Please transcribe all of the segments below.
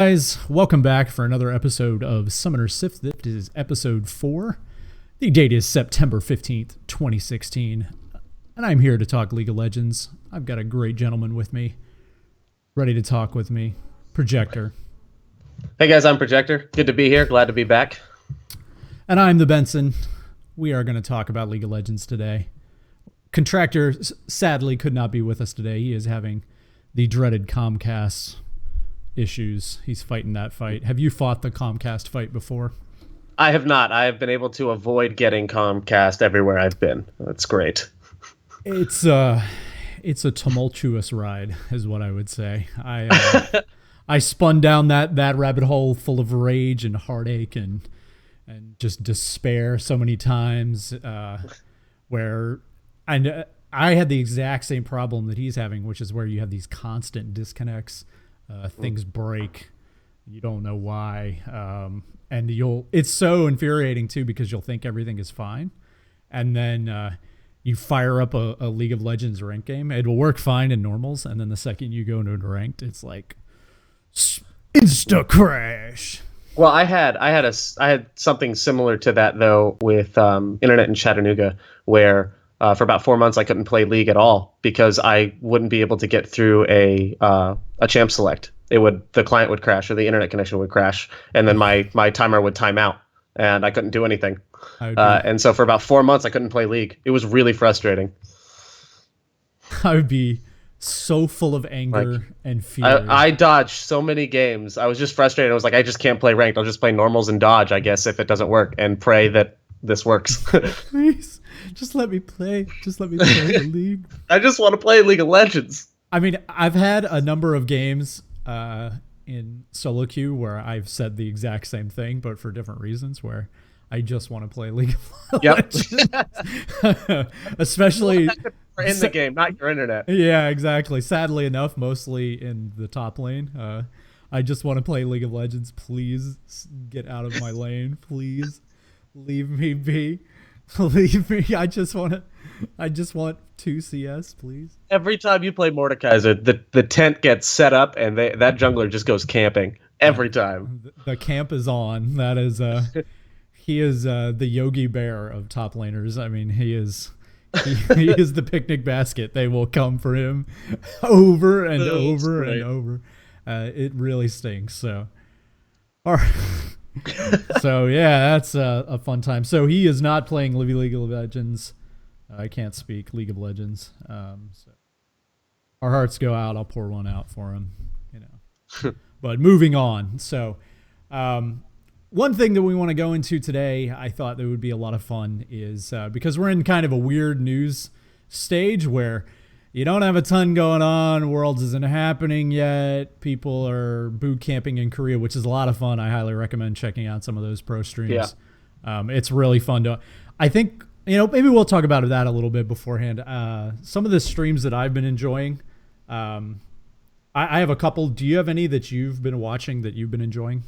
Guys, welcome back for another episode of Summoner Sift. This is episode 4. The date is September 15th, 2016. And I'm here to talk League of Legends. I've got a great gentleman with me, ready to talk with me. Projector. Hey guys, I'm Projector. Good to be here. Glad to be back. And I'm the Benson. We are going to talk about League of Legends today. Contractor sadly could not be with us today. He is having the dreaded Comcast issues. He's fighting that fight. Have you fought the Comcast fight before? I have not. I have been able to avoid getting Comcast everywhere I've been. That's great. It's a tumultuous ride, is what I would say. I spun down that rabbit hole full of rage and heartache and just despair so many times. Where I had the exact same problem that he's having, which is where you have these constant disconnects. Things break. You don't know why. And it's so infuriating too, because you'll think everything is fine. And then you fire up a League of Legends ranked game. It will work fine in normals. And then the second you go into ranked, it's like insta crash. Well, I had something similar to that though with internet in Chattanooga, where for about 4 months I couldn't play League at all because I wouldn't be able to get through a champ select. The client would crash or the internet connection would crash, and then my timer would time out and I couldn't do anything. And so for about 4 months I couldn't play League. It was really frustrating. I would be so full of anger and fear. I dodged so many games. I was just frustrated. I was like, I just can't play ranked. I'll just play normals and dodge, I guess, if it doesn't work, and pray that this works. Please, just let me play. Just let me play the League. I just want to play League of Legends. I mean, I've had a number of games in solo queue where I've said the exact same thing, but for different reasons, where I just want to play League of Legends. Especially in the game, not your internet. Yeah, exactly. Sadly enough, mostly in the top lane. I just want to play League of Legends. Please get out of my lane. Please leave me be. Leave me. I just want 2 CS, please. Every time you play Mordekaiser, the tent gets set up and that jungler just goes camping every time. The camp is on. That is he is the Yogi Bear of top laners. I mean, he is the picnic basket. They will come for him over and over and over. It really stinks. So, all right. So yeah, that's a fun time. So he is not playing League of Legends. I can't speak League of Legends. So our hearts go out. I'll pour one out for him. But moving on. So one thing that we want to go into today, I thought that would be a lot of fun, is because we're in kind of a weird news stage where you don't have a ton going on. Worlds isn't happening yet. People are boot camping in Korea, which is a lot of fun. I highly recommend checking out some of those pro streams. Yeah. It's really fun to. I think maybe we'll talk about that a little bit beforehand. Some of the streams that I've been enjoying. I have a couple. Do you have any that you've been watching that you've been enjoying?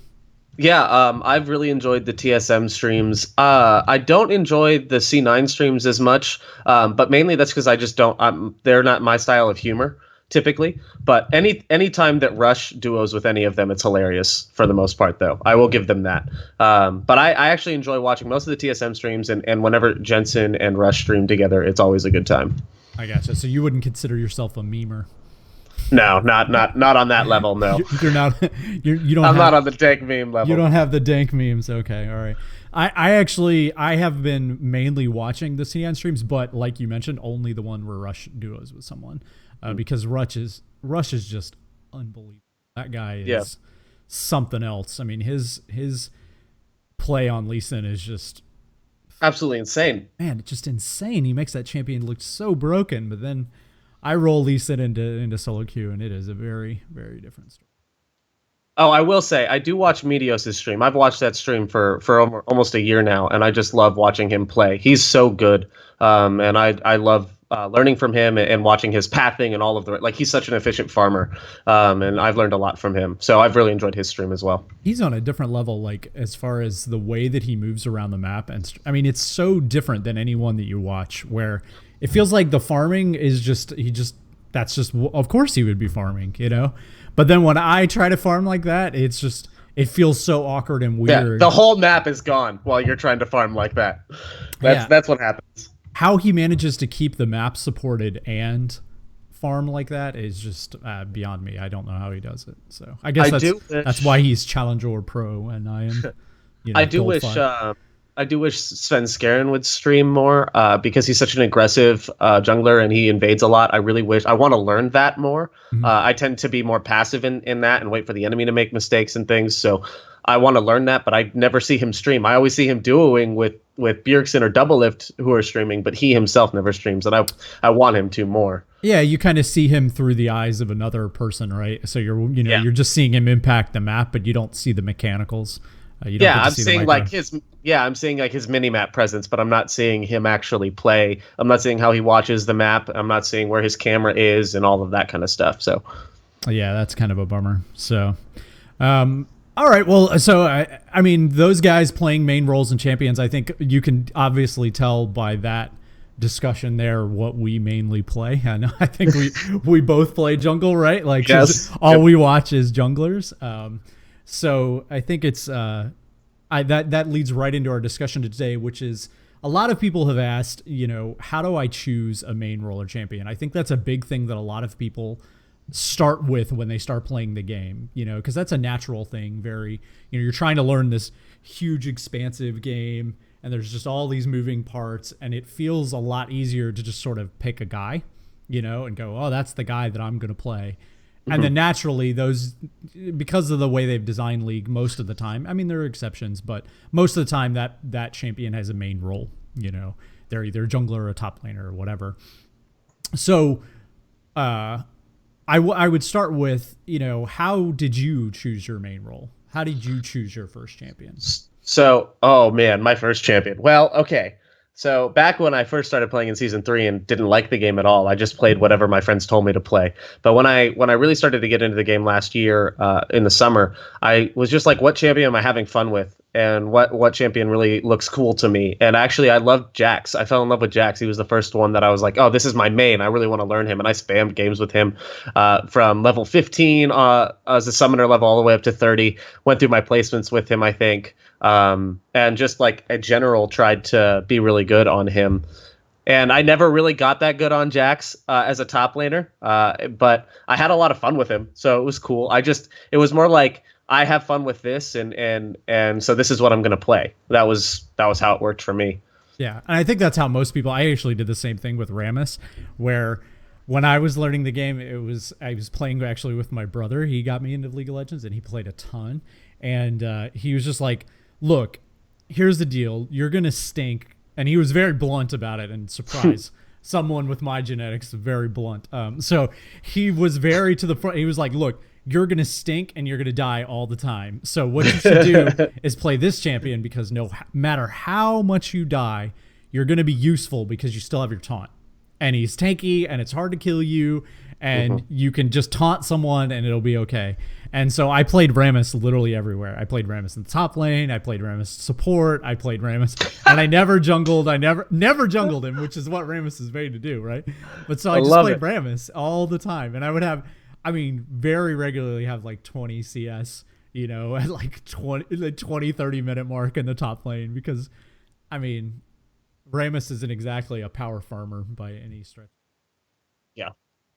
Yeah, I've really enjoyed the TSM streams. I don't enjoy the C9 streams as much, but mainly that's because I just don't. They're not my style of humor typically. But any time that Rush duos with any of them, it's hilarious for the most part. Though I will give them that. But I actually enjoy watching most of the TSM streams, and whenever Jensen and Rush stream together, it's always a good time. I gotcha. So you wouldn't consider yourself a memer? No, not on that level. No, you're not. You don't. I'm not on the dank meme level. You don't have the dank memes. Okay, all right. I have been mainly watching the CN streams, but like you mentioned, only the one where Rush duos with someone, because Rush is just unbelievable. That guy is something else. I mean, his play on Lee Sin is just absolutely insane. Man, it's just insane. He makes that champion look so broken, but then I roll Lee Sin into solo queue, and it is a very, very different story. Oh, I will say, I do watch Meteos' stream. I've watched that stream for almost a year now, and I just love watching him play. He's so good, and I love learning from him and watching his pathing and all of he's such an efficient farmer, and I've learned a lot from him. So I've really enjoyed his stream as well. He's on a different level, like as far as the way that he moves around the map, and I mean, it's so different than anyone that you watch, where it feels like the farming is he just that's just, of course he would be farming, you know? But then when I try to farm like that, it's just, it feels so awkward and Yeah, weird. the whole map is gone while you're trying to farm like that. That's Yeah. that's what happens. How he manages to keep the map supported and farm like that is just beyond me. I don't know how he does it. So I guess that's why he's Challenger or Pro and I am, I do Gold wish 5. I do wish Sven Skaren would stream more because he's such an aggressive jungler and he invades a lot. I really wish I want to learn that more. Mhm. I tend to be more passive in that and wait for the enemy to make mistakes and things. So I want to learn that, but I never see him stream. I always see him duoing with Bjergsen or Doublelift who are streaming, but he himself never streams, and I want him to more. Yeah, you kind of see him through the eyes of another person, right? So Yeah. you're just seeing him impact the map, but you don't see the mechanicals. You don't Yeah, get to I'm see the seeing micro. like I'm seeing like his mini map presence, but I'm not seeing him actually play. I'm not seeing how he watches the map. I'm not seeing where his camera is and all of that kind of stuff. So Yeah, that's kind of a bummer. So, all right. Well, so I mean, those guys playing main roles in champions, I think you can obviously tell by that discussion there what we mainly play. And I think we both play jungle, right? Like, yes, all we watch is junglers. So I think it's that leads right into our discussion today, which is a lot of people have asked, how do I choose a main role or champion? I think that's a big thing that a lot of people start with when they start playing the game, because that's a natural thing. Very, you're trying to learn this huge, expansive game, and there's just all these moving parts, and it feels a lot easier to just sort of pick a guy, and go, oh, that's the guy that I'm going to play. And then naturally those, because of the way they've designed League most of the time, I mean, there are exceptions, but most of the time that champion has a main role, they're either a jungler or a top laner or whatever. So I would start with, how did you choose your main role? How did you choose your first champion? So, oh man, my first champion. Well, okay. So back when I first started playing in season 3 and didn't like the game at all, I just played whatever my friends told me to play. But when I really started to get into the game last year in the summer, I was just like, what champion am I having fun with? And what champion really looks cool to me? And actually, I loved Jax. I fell in love with Jax. He was the first one that I was like, oh, this is my main. I really want to learn him. And I spammed games with him from level 15 as a summoner level all the way up to 30. Went through my placements with him, I think. And just like a general tried to be really good on him. And I never really got that good on Jax as a top laner, but I had a lot of fun with him, so it was cool. It was more like I have fun with this, and so this is what I'm gonna play. That was how it worked for me. Yeah, and I think that's how most people. I actually did the same thing with Rammus, where when I was learning the game, I was playing actually with my brother. He got me into League of Legends, and he played a ton. And he was just like, "Look, here's the deal. You're gonna stink." And he was very blunt about it. And surprise, someone with my genetics, very blunt. So he was very to the front. He was like, "Look, you're gonna stink and you're gonna die all the time. So what you should do is play this champion because no matter how much you die, you're gonna be useful because you still have your taunt. And he's tanky and it's hard to kill you, and you can just taunt someone and it'll be okay." And so I played Rammus literally everywhere. I played Rammus in the top lane. I played Rammus support. I played Rammus, and I never jungled. I never jungled him, which is what Rammus is made to do, right? But so I just played Rammus all the time, and I would have, very regularly have like 20 CS, at like 20, 30 minute mark in the top lane because, Rammus isn't exactly a power farmer by any stretch. Yeah.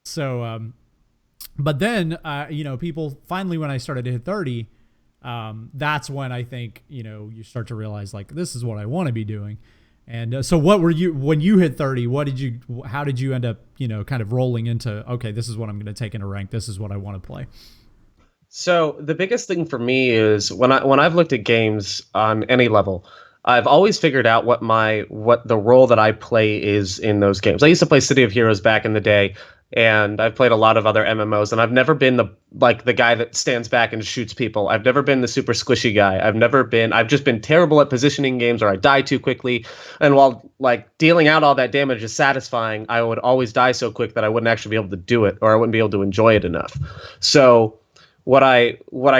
So, but then, people finally, when I started to hit 30, that's when I think, you start to realize like, this is what I want to be doing. And so what were you, when you hit 30, how did you end up, kind of rolling into, okay, this is what I'm going to take into rank. This is what I want to play. So the biggest thing for me is when I've looked at games on any level, I've always figured out what the role that I play is in those games. I used to play City of Heroes back in the day, and I've played a lot of other MMOs, and I've never been the guy that stands back and shoots people. I've never been the super squishy guy. I've just been terrible at positioning games, or I die too quickly. And while like dealing out all that damage is satisfying, I would always die so quick that I wouldn't actually be able to do it, or I wouldn't be able to enjoy it enough. So what I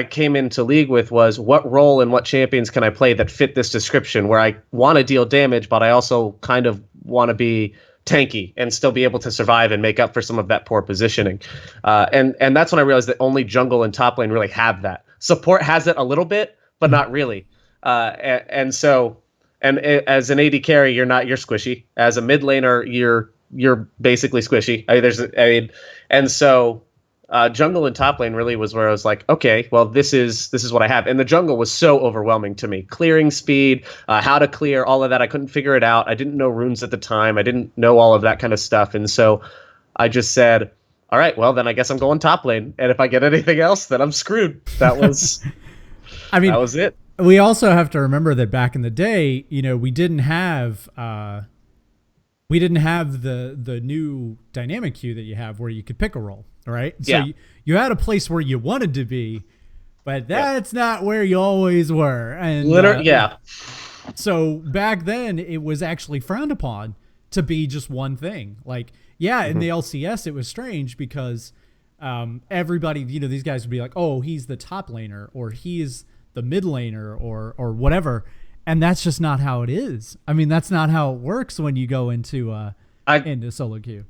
came into League with was what role and what champions can I play that fit this description, where I want to deal damage, but I also kind of want to be tanky and still be able to survive and make up for some of that poor positioning. And that's when I realized that only jungle and top lane really have that. Support has it a little bit, but not really. And so, as an AD carry, you're squishy. As a mid laner, you're basically squishy. And so jungle and top lane really was where I was like, okay, well, this is what I have. And the jungle was so overwhelming to me. Clearing speed, how to clear, all of that. I couldn't figure it out. I didn't know runes at the time. I didn't know all of that kind of stuff. And so I just said, all right, well, then I guess I'm going top lane. And if I get anything else, then I'm screwed. That was, I mean, that was it. We also have to remember that back in the day, we didn't have the new dynamic queue that you have where you could pick a role, right? So Yeah. you had a place where you wanted to be, but that's not where you always were. And Literally, yeah. So back then it was actually frowned upon to be just one thing. Like, in the LCS it was strange because everybody, these guys would be like, oh, he's the top laner, or he's the mid laner, or whatever. And that's just not how it is. I mean, that's not how it works when you go into solo queue.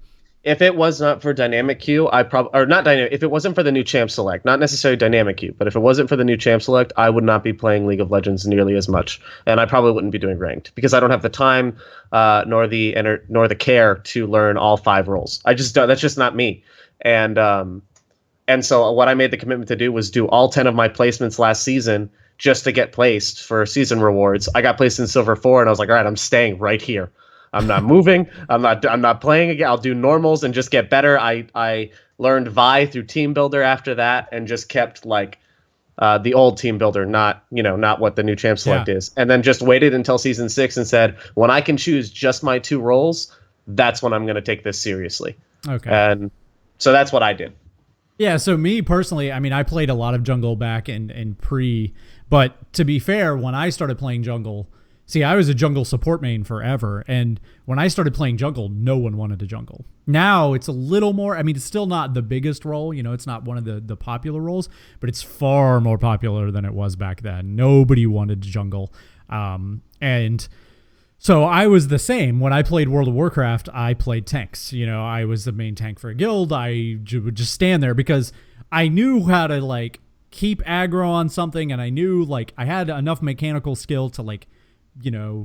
If it was not for dynamic queue, if it wasn't for the new champ select, not necessarily dynamic queue, but if it wasn't for the new champ select, I would not be playing League of Legends nearly as much, and I probably wouldn't be doing ranked because I don't have the time, nor the care to learn all 5 roles. I just don't. That's just not me. And so what I made the commitment to do was do all 10 of my placements last season just to get placed for season rewards. I got placed in Silver 4, and I was like, all right, I'm staying right here. I'm not moving. I'm not playing again. I'll do normals and just get better. I learned Vi through Team Builder after that, and just kept like the old Team Builder, not what the new champ select is. And then just waited until season 6 and said, when I can choose just my 2 roles, that's when I'm going to take this seriously. Okay. And so that's what I did. Yeah, so me personally, I mean, I played a lot of jungle back in pre, but to be fair, when I started playing jungle, I was a jungle support main forever, and when I started playing jungle, no one wanted to jungle. Now it's a little more, I mean, it's still not the biggest role, it's not one of the popular roles, but it's far more popular than it was back then. Nobody wanted to jungle. And so I was the same. When I played World of Warcraft, I played tanks. I was the main tank for a guild. I would just stand there because I knew how to like keep aggro on something, and I knew like I had enough mechanical skill to like,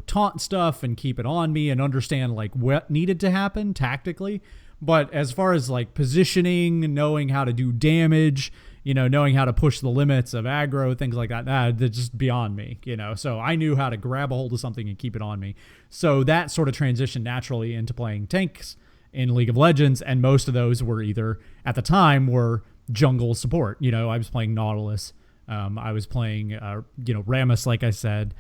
taunt stuff and keep it on me and understand like what needed to happen tactically. But as far as like positioning, knowing how to do damage, knowing how to push the limits of aggro, things like that, that's just beyond me, So I knew how to grab a hold of something and keep it on me. So that sort of transitioned naturally into playing tanks in League of Legends, and most of those were either, at the time, were jungle support. I was playing Nautilus. I was playing, Rammus, like I said.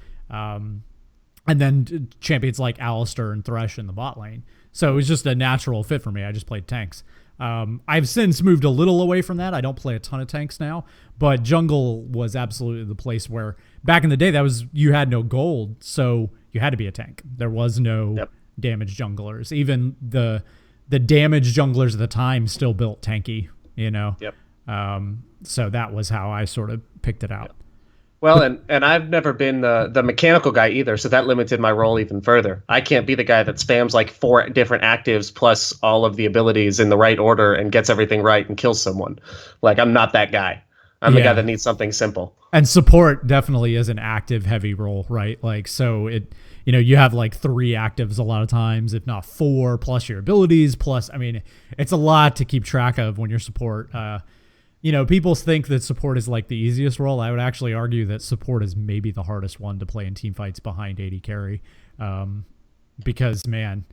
And then champions like Alistar and Thresh in the bot lane. So it was just a natural fit for me. I just played tanks. I've since moved a little away from that. I don't play a ton of tanks now, but jungle was absolutely the place where back in the day you had no gold, so you had to be a tank. There was no damage junglers. Even the damage junglers at the time still built tanky, Yep. So that was how I sort of picked it out. Yep. Well, and I've never been the mechanical guy either, so that limited my role even further. I can't be the guy that spams like 4 different actives plus all of the abilities in the right order and gets everything right and kills someone. Like, I'm not that guy. I'm the guy that needs something simple. And support definitely is an active heavy role, right? Like, so it, you have like 3 actives a lot of times, if not 4, plus your abilities, plus, I mean, it's a lot to keep track of when you're support. People think that support is like the easiest role. I would actually argue that support is maybe the hardest one to play in team fights behind AD carry. Because, man,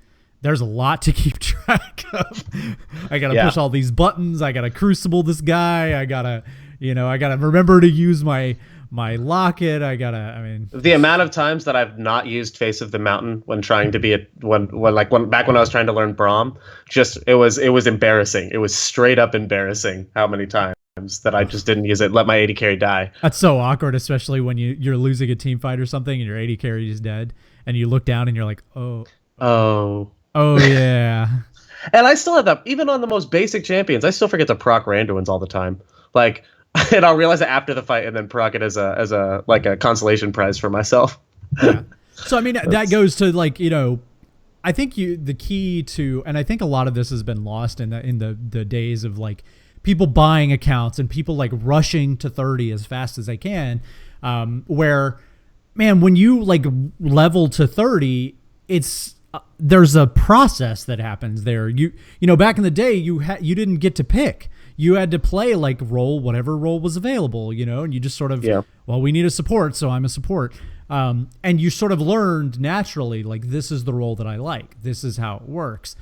there's a lot to keep track of. I got to push all these buttons. I got to crucible this guy. I got to remember to use my locket. The amount of times that I've not used Face of the Mountain when trying to be back when I was trying to learn Braum, it was embarrassing. It was straight up embarrassing how many times that I just didn't use it. Let my AD carry die. That's so awkward, especially when you're losing a team fight or something and your AD carry is dead, and you look down and you're like, oh yeah. And I still have that, even on the most basic champions. I still forget to proc Randuins all the time. Like, and I'll realize it after the fight, and then proc it as a like a consolation prize for myself. Yeah. So I mean, that goes to like, I think the key to, and I think a lot of this has been lost in the days of like people buying accounts and people like rushing to 30 as fast as they can. Where, man, when you like level to 30, it's there's a process that happens there. You know, back in the day, you didn't get to pick. You had to play like whatever role was available, you know, and you just sort of, well, we need a support, so I'm a support. And you sort of learned naturally, like, this is the role that I like. This is how it works.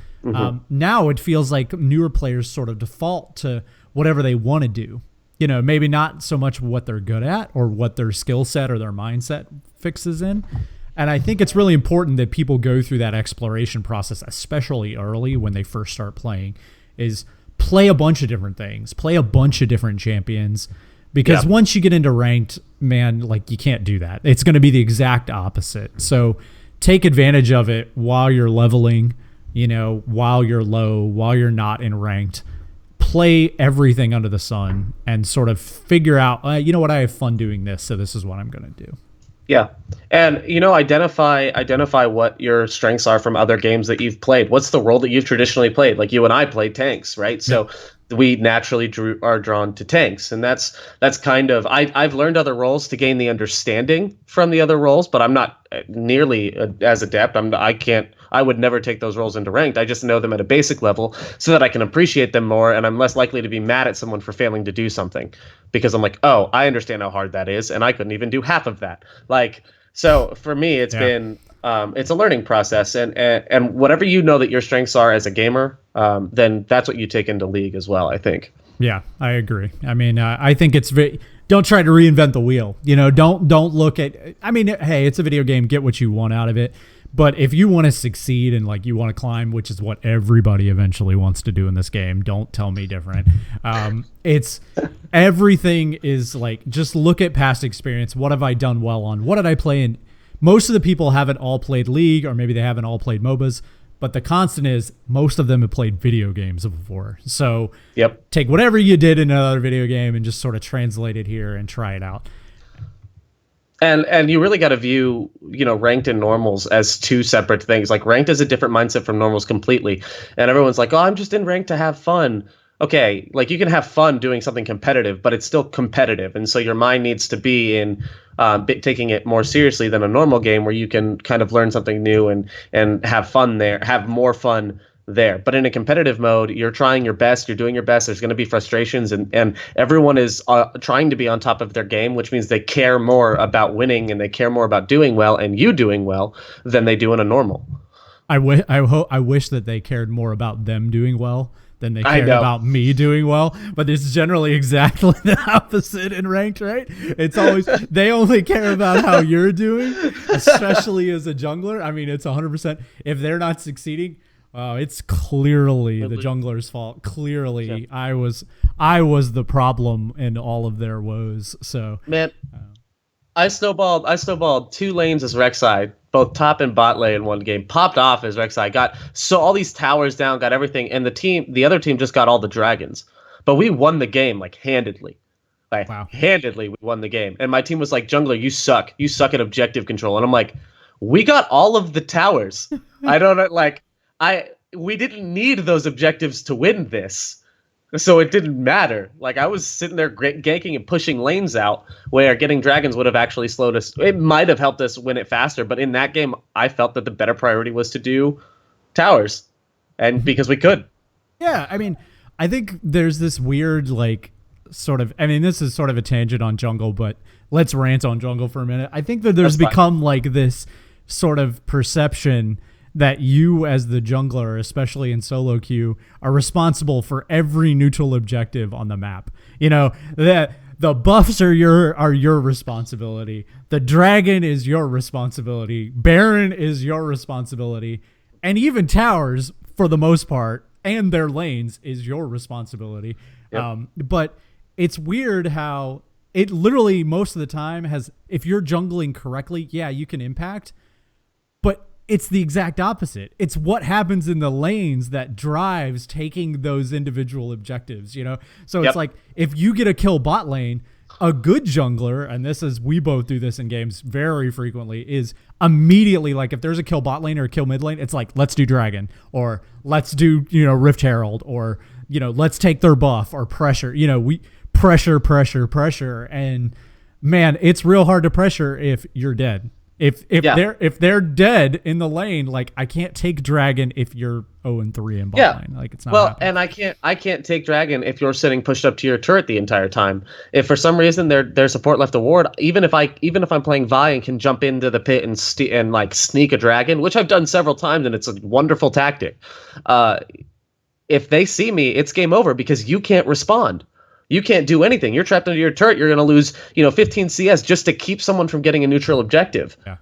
Now it feels like newer players sort of default to whatever they want to do. You know, maybe not so much what they're good at or what their skill set or their mindset fixes in. And I think it's really important that people go through that exploration process, especially early when they first start playing, is play a bunch of different things, play a bunch of different champions, because once you get into ranked, man, like you can't do that. It's going to be the exact opposite. So take advantage of it while you're leveling, you know, while you're low, while you're not in ranked. Play everything under the sun and sort of figure out, you know what, I have fun doing this, so this is what I'm going to do. Yeah. And, you know, identify what your strengths are from other games that you've played. What's the role that you've traditionally played? Like you and I played tanks, right? So we naturally are drawn to tanks. And that's kind of, I've learned other roles to gain the understanding from the other roles, but I'm not nearly as adept. I would never take those roles into ranked. I just know them at a basic level so that I can appreciate them more, and I'm less likely to be mad at someone for failing to do something because I'm like, oh, I understand how hard that is, and I couldn't even do half of that. Like, so for me, it's been it's a learning process, and whatever you know that your strengths are as a gamer, then that's what you take into League as well, I think. Yeah, I agree. I mean, I think it's don't try to reinvent the wheel. You know, don't look at. I mean, hey, it's a video game. Get what you want out of it. But if you want to succeed and like you want to climb, which is what everybody eventually wants to do in this game, don't tell me different. It's everything is like, just look at past experience. What have I done well on? What did I play in? Most of the people haven't all played League, or maybe they haven't all played MOBAs. But the constant is most of them have played video games before. So take whatever you did in another video game and just sort of translate it here and try it out. And you really got to view, you know, ranked and normals as two separate things. Like ranked is a different mindset from normals completely. And everyone's like, oh, I'm just in ranked to have fun. Okay, like you can have fun doing something competitive, but it's still competitive. And so your mind needs to be in taking it more seriously than a normal game where you can kind of learn something new and have fun there, have more fun there. But in a competitive mode, you're trying your best, you're doing your best. There's going to be frustrations, and everyone is trying to be on top of their game, which means they care more about winning and they care more about doing well and you doing well than they do in a normal. I wish that they cared more about them doing well than they cared about me doing well, but it's generally exactly the opposite in ranked, right? It's always they only care about how you're doing, especially as a jungler. I mean, it's 100%. If they're not succeeding, it's clearly the jungler's fault. Clearly, I was the problem in all of their woes. So, man, I snowballed 2 lanes as Rek'Sai, both top and bot lane in one game. Popped off as Rek'Sai, got all these towers down, got everything, and the other team just got all the dragons. But we won the game like handedly. Handedly, we won the game. And my team was like, jungler, you suck. You suck at objective control. And I'm like, we got all of the towers. I don't know, like. We didn't need those objectives to win this, so it didn't matter. Like I was sitting there ganking and pushing lanes out, where getting dragons would have actually slowed us. It might have helped us win it faster, but in that game, I felt that the better priority was to do towers, and because we could. Yeah, I mean, I think there's this weird like sort of. I mean, this is sort of a tangent on jungle, but let's rant on jungle for a minute. I think that there's become like this sort of perception that you as the jungler, especially in solo queue, are responsible for every neutral objective on the map. You know, that the buffs are your responsibility. The dragon is your responsibility. Baron is your responsibility. And even towers, for the most part, and their lanes is your responsibility. But it's weird how it literally most of the time has, if you're jungling correctly, yeah, you can impact, but it's the exact opposite. It's what happens in the lanes that drives taking those individual objectives, you know? So it's like, if you get a kill bot lane, a good jungler, and this is we both do this in games very frequently, is immediately like if there's a kill bot lane or a kill mid lane, it's like let's do dragon or let's do Rift Herald or let's take their buff or pressure. We pressure, and man, it's real hard to pressure if you're dead. If they're dead in the lane, like I can't take dragon if you're 0-3 in bot lane. Like it's not happening. And I can't take dragon if you're sitting pushed up to your turret the entire time. If for some reason their support left a ward, even if I'm playing Vi and can jump into the pit and like sneak a dragon, which I've done several times and it's a wonderful tactic. If they see me, it's game over because you can't respond. You can't do anything. You're trapped under your turret. You're going to lose, 15 CS just to keep someone from getting a neutral objective. Yeah.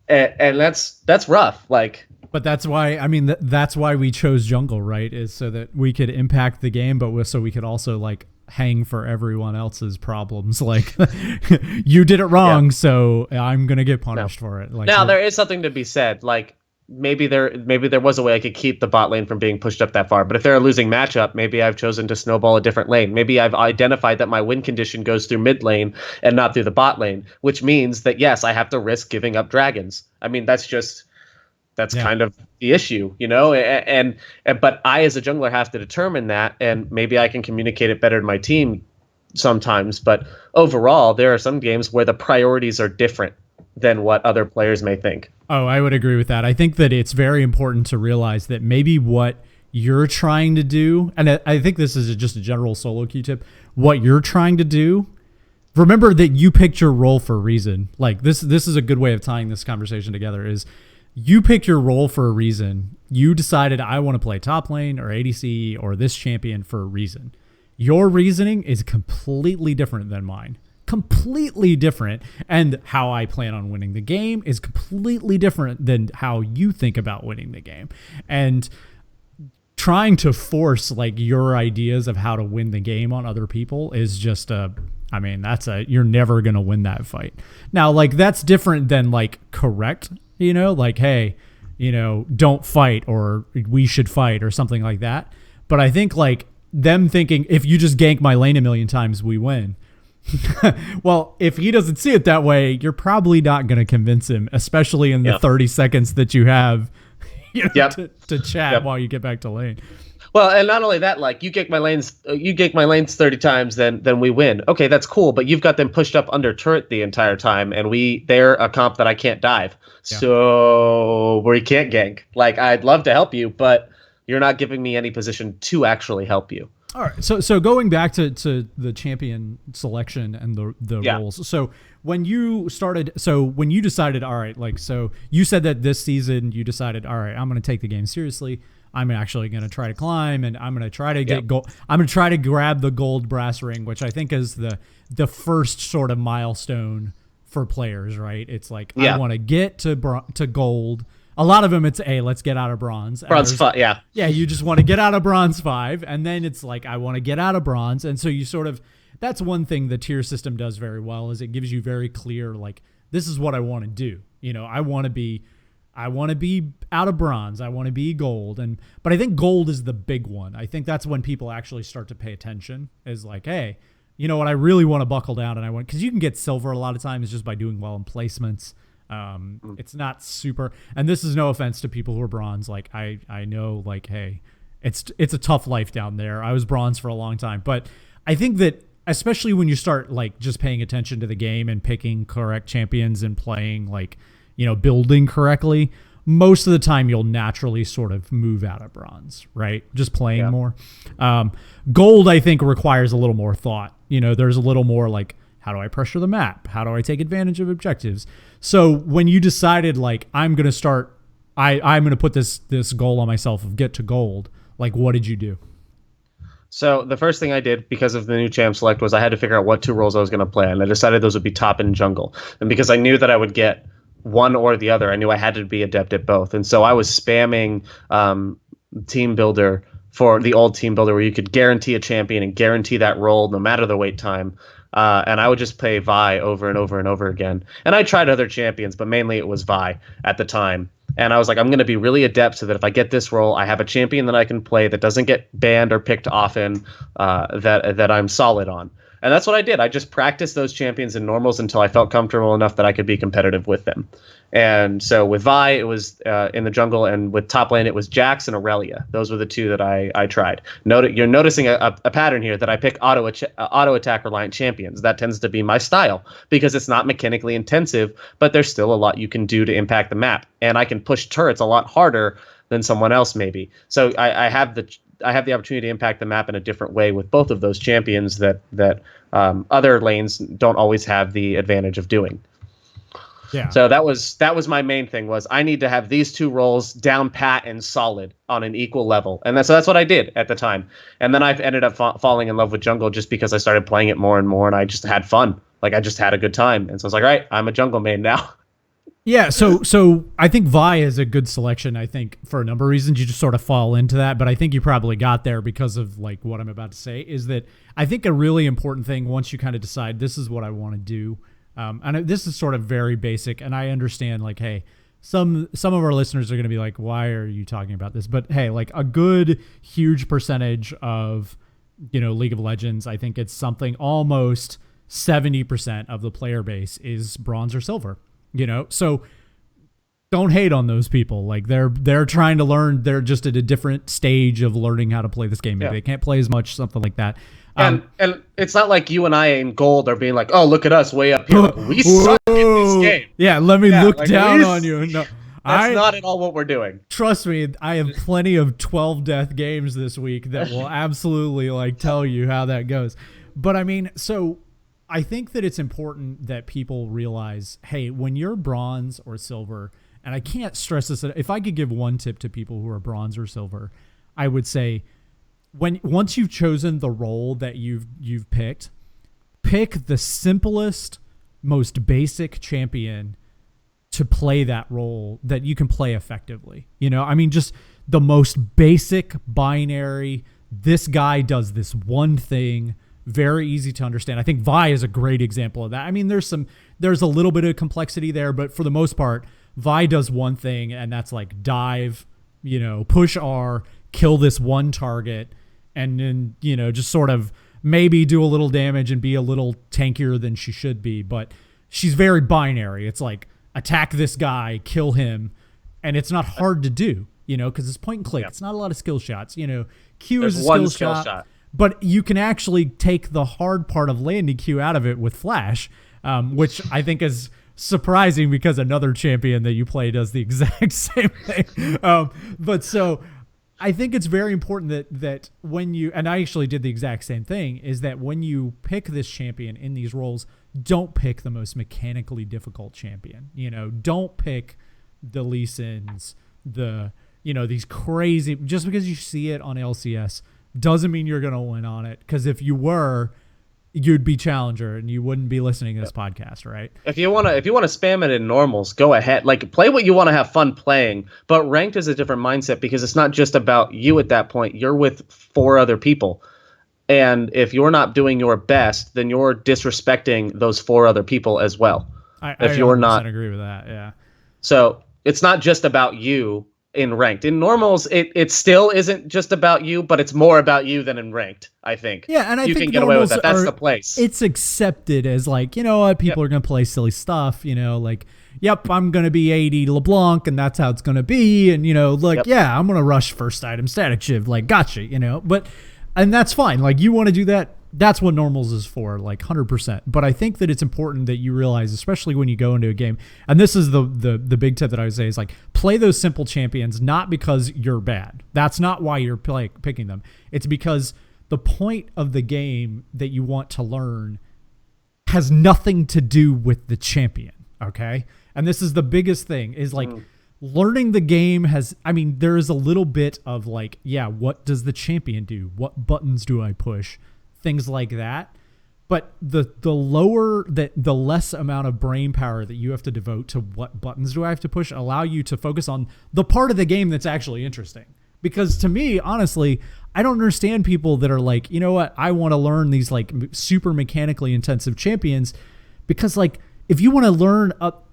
And that's rough. Like, but that's why, that's why we chose jungle, right? Is so that we could impact the game, but so we could also like hang for everyone else's problems. Like you did it wrong, so I'm going to get punished for it. Like now there is something to be said. Like, maybe there was a way I could keep the bot lane from being pushed up that far. But if they're a losing matchup, maybe I've chosen to snowball a different lane. Maybe I've identified that my win condition goes through mid lane and not through the bot lane, which means that, yes, I have to risk giving up dragons. I mean, that's kind of the issue, but I as a jungler have to determine that, and maybe I can communicate it better to my team sometimes. But overall, there are some games where the priorities are different than what other players may think. Oh, I would agree with that. I think that it's very important to realize that maybe what you're trying to do, and I think this is just a general solo key tip, what you're trying to do, remember that you picked your role for a reason. Like this is a good way of tying this conversation together is you picked your role for a reason. You decided I want to play top lane or ADC or this champion for a reason. Your reasoning is completely different than mine. Completely different, and how I plan on winning the game is completely different than how you think about winning the game. And trying to force like your ideas of how to win the game on other people is just you're never gonna win that fight. Now, like that's different than like correct, like hey, don't fight or we should fight or something like that. But I think like them thinking if you just gank my lane a million times, we win. Well, if he doesn't see it that way, you're probably not going to convince him, especially in the 30 seconds that you have to chat while you get back to lane. Well, and not only that, like you gank my lanes 30 times, then we win. Okay, that's cool, but you've got them pushed up under turret the entire time, and they're a comp that I can't dive, so we can't gank. Like I'd love to help you, but you're not giving me any position to actually help you. All right, so going back to the champion selection and the roles. So when you decided, all right, like so you said that this season you decided, all right, I'm going to take the game seriously. I'm actually going to try to climb, and I'm going to try to get gold. I'm going to try to grab the gold brass ring, which I think is the first sort of milestone for players, right? It's like I want to get to gold. A lot of them, it's let's get out of bronze. Bronze 5, yeah. Yeah, you just want to get out of bronze 5, and then it's like I want to get out of bronze, and so you sort of. That's one thing the tier system does very well is it gives you very clear like this is what I want to do. I want to be out of bronze. I want to be gold, but I think gold is the big one. I think that's when people actually start to pay attention. Is like, hey, you know what? I really want to buckle down, and I want because you can get silver a lot of times just by doing well in placements. It's not super, and this is no offense to people who are bronze. Like I know, like, hey, it's a tough life down there. I was bronze for a long time, but I think that especially when you start like just paying attention to the game and picking correct champions and playing like, building correctly, most of the time you'll naturally sort of move out of bronze, right? Just playing more. Gold, I think, requires a little more thought. There's a little more like, how do I pressure the map? How do I take advantage of objectives? So when you decided like I'm gonna start, I'm gonna put this goal on myself of get to gold. Like, what did you do? So the first thing I did because of the new champ select was I had to figure out what 2 roles I was gonna play, and I decided those would be top and jungle. And because I knew that I would get one or the other, I knew I had to be adept at both. And so I was spamming team builder for the old team builder where you could guarantee a champion and guarantee that role no matter the wait time. And I would just play Vi over and over and over again. And I tried other champions, but mainly it was Vi at the time. And I was like, I'm going to be really adept so that if I get this role, I have a champion that I can play that doesn't get banned or picked often, that I'm solid on. And that's what I did. I just practiced those champions in normals until I felt comfortable enough that I could be competitive with them. And so with Vi, it was in the jungle, and with top lane, it was Jax and Aurelia. Those were the two that I tried. You're noticing a pattern here that I pick auto attack reliant champions. That tends to be my style because it's not mechanically intensive, but there's still a lot you can do to impact the map, and I can push turrets a lot harder than someone else maybe. So I have the opportunity to impact the map in a different way with both of those champions that other lanes don't always have the advantage of doing. Yeah. So that was my main thing, was I need to have these two roles down pat and solid on an equal level. And that's what I did at the time. And then I've ended up falling in love with jungle just because I started playing it more and more, and I just had fun. Like, I just had a good time. And so I was like, all right, I'm a jungle main now. Yeah, so I think Vi is a good selection. I think for a number of reasons you just sort of fall into that, but I think you probably got there because of like what I'm about to say, is that I think a really important thing once you kind of decide this is what I want to do, and this is sort of very basic, and I understand like, hey, some of our listeners are going to be like, why are you talking about this? But hey, like a good huge percentage of League of Legends, I think it's something almost 70% of the player base is bronze or silver. So don't hate on those people. Like they're trying to learn. They're just at a different stage of learning how to play this game. Maybe they can't play as much, something like that. And it's not like you and I in gold are being like, oh, look at us way up here. Like, we suck in this game. Yeah, let me look like, down on you. No, that's not at all what we're doing. Trust me, I have plenty of 12 death games this week that will absolutely like tell you how that goes. But I mean, so I think that it's important that people realize, hey, when you're bronze or silver, and I can't stress this, if I could give one tip to people who are bronze or silver, I would say once you've chosen the role that you've pick the simplest, most basic champion to play that role that you can play effectively. I mean, just the most basic binary, this guy does this one thing, very easy to understand. I think Vi is a great example of that. I mean, there's a little bit of complexity there, but for the most part, Vi does one thing, and that's like dive, push R, kill this one target, and then, just sort of maybe do a little damage and be a little tankier than she should be. But she's very binary. It's like attack this guy, kill him, and it's not hard to do, because it's point and click. Yeah. It's not a lot of skill shots. Q There's is a one skill shot. But you can actually take the hard part of landing Q out of it with Flash, which I think is surprising because another champion that you play does the exact same thing. But so I think it's very important that when you, and I actually did the exact same thing, is that when you pick this champion in these roles, don't pick the most mechanically difficult champion. Don't pick the Lee Sins, these crazy, just because you see it on LCS doesn't mean you're going to win on it. Because if you were, you'd be challenger and you wouldn't be listening to this podcast, right? If you want to spam it in normals, go ahead. Like, play what you want to have fun playing. But ranked is a different mindset because it's not just about you at that point. You're with 4 other people. And if you're not doing your best, then you're disrespecting those 4 other people as well. I agree with that, yeah. So it's not just about you in ranked. In normals, it still isn't just about you, but it's more about you than in ranked, I think. Yeah, and I think you can get away with that. That's the place. It's accepted as like, what, people are going to play silly stuff, like, yep, I'm going to be 80 LeBlanc, and that's how it's going to be, and, yeah, I'm going to rush first item static shiv, like, gotcha, but, and that's fine. Like, you want to do that, that's what normals is for, like 100%. But I think that it's important that you realize, especially when you go into a game, and this is the big tip that I would say is like, play those simple champions, not because you're bad. That's not why you're picking them. It's because the point of the game that you want to learn has nothing to do with the champion. Okay. And this is the biggest thing is like, learning the game there is a little bit of like, yeah, what does the champion do? What buttons do I push? Things like that. But the less amount of brain power that you have to devote to what buttons do I have to push allow you to focus on the part of the game that's actually interesting. Because to me, honestly, I don't understand people that are like, you know what, I want to learn these like super mechanically intensive champions, because like, if you want to learn,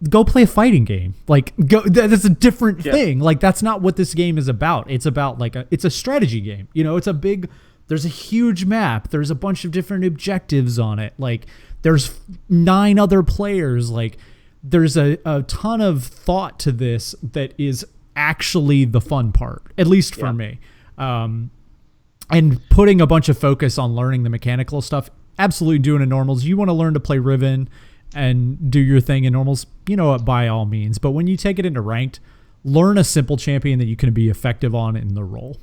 go play a fighting game. Like, that's a different thing. Like, that's not what this game is about. It's about like it's a strategy game. It's a big there's a huge map. There's a bunch of different objectives on it. Like there's 9 other players. Like there's a ton of thought to this that is actually the fun part, at least for me. And putting a bunch of focus on learning the mechanical stuff, absolutely doing in normals. You want to learn to play Riven and do your thing in normals, you know what, by all means. But when you take it into ranked, learn a simple champion that you can be effective on in the role.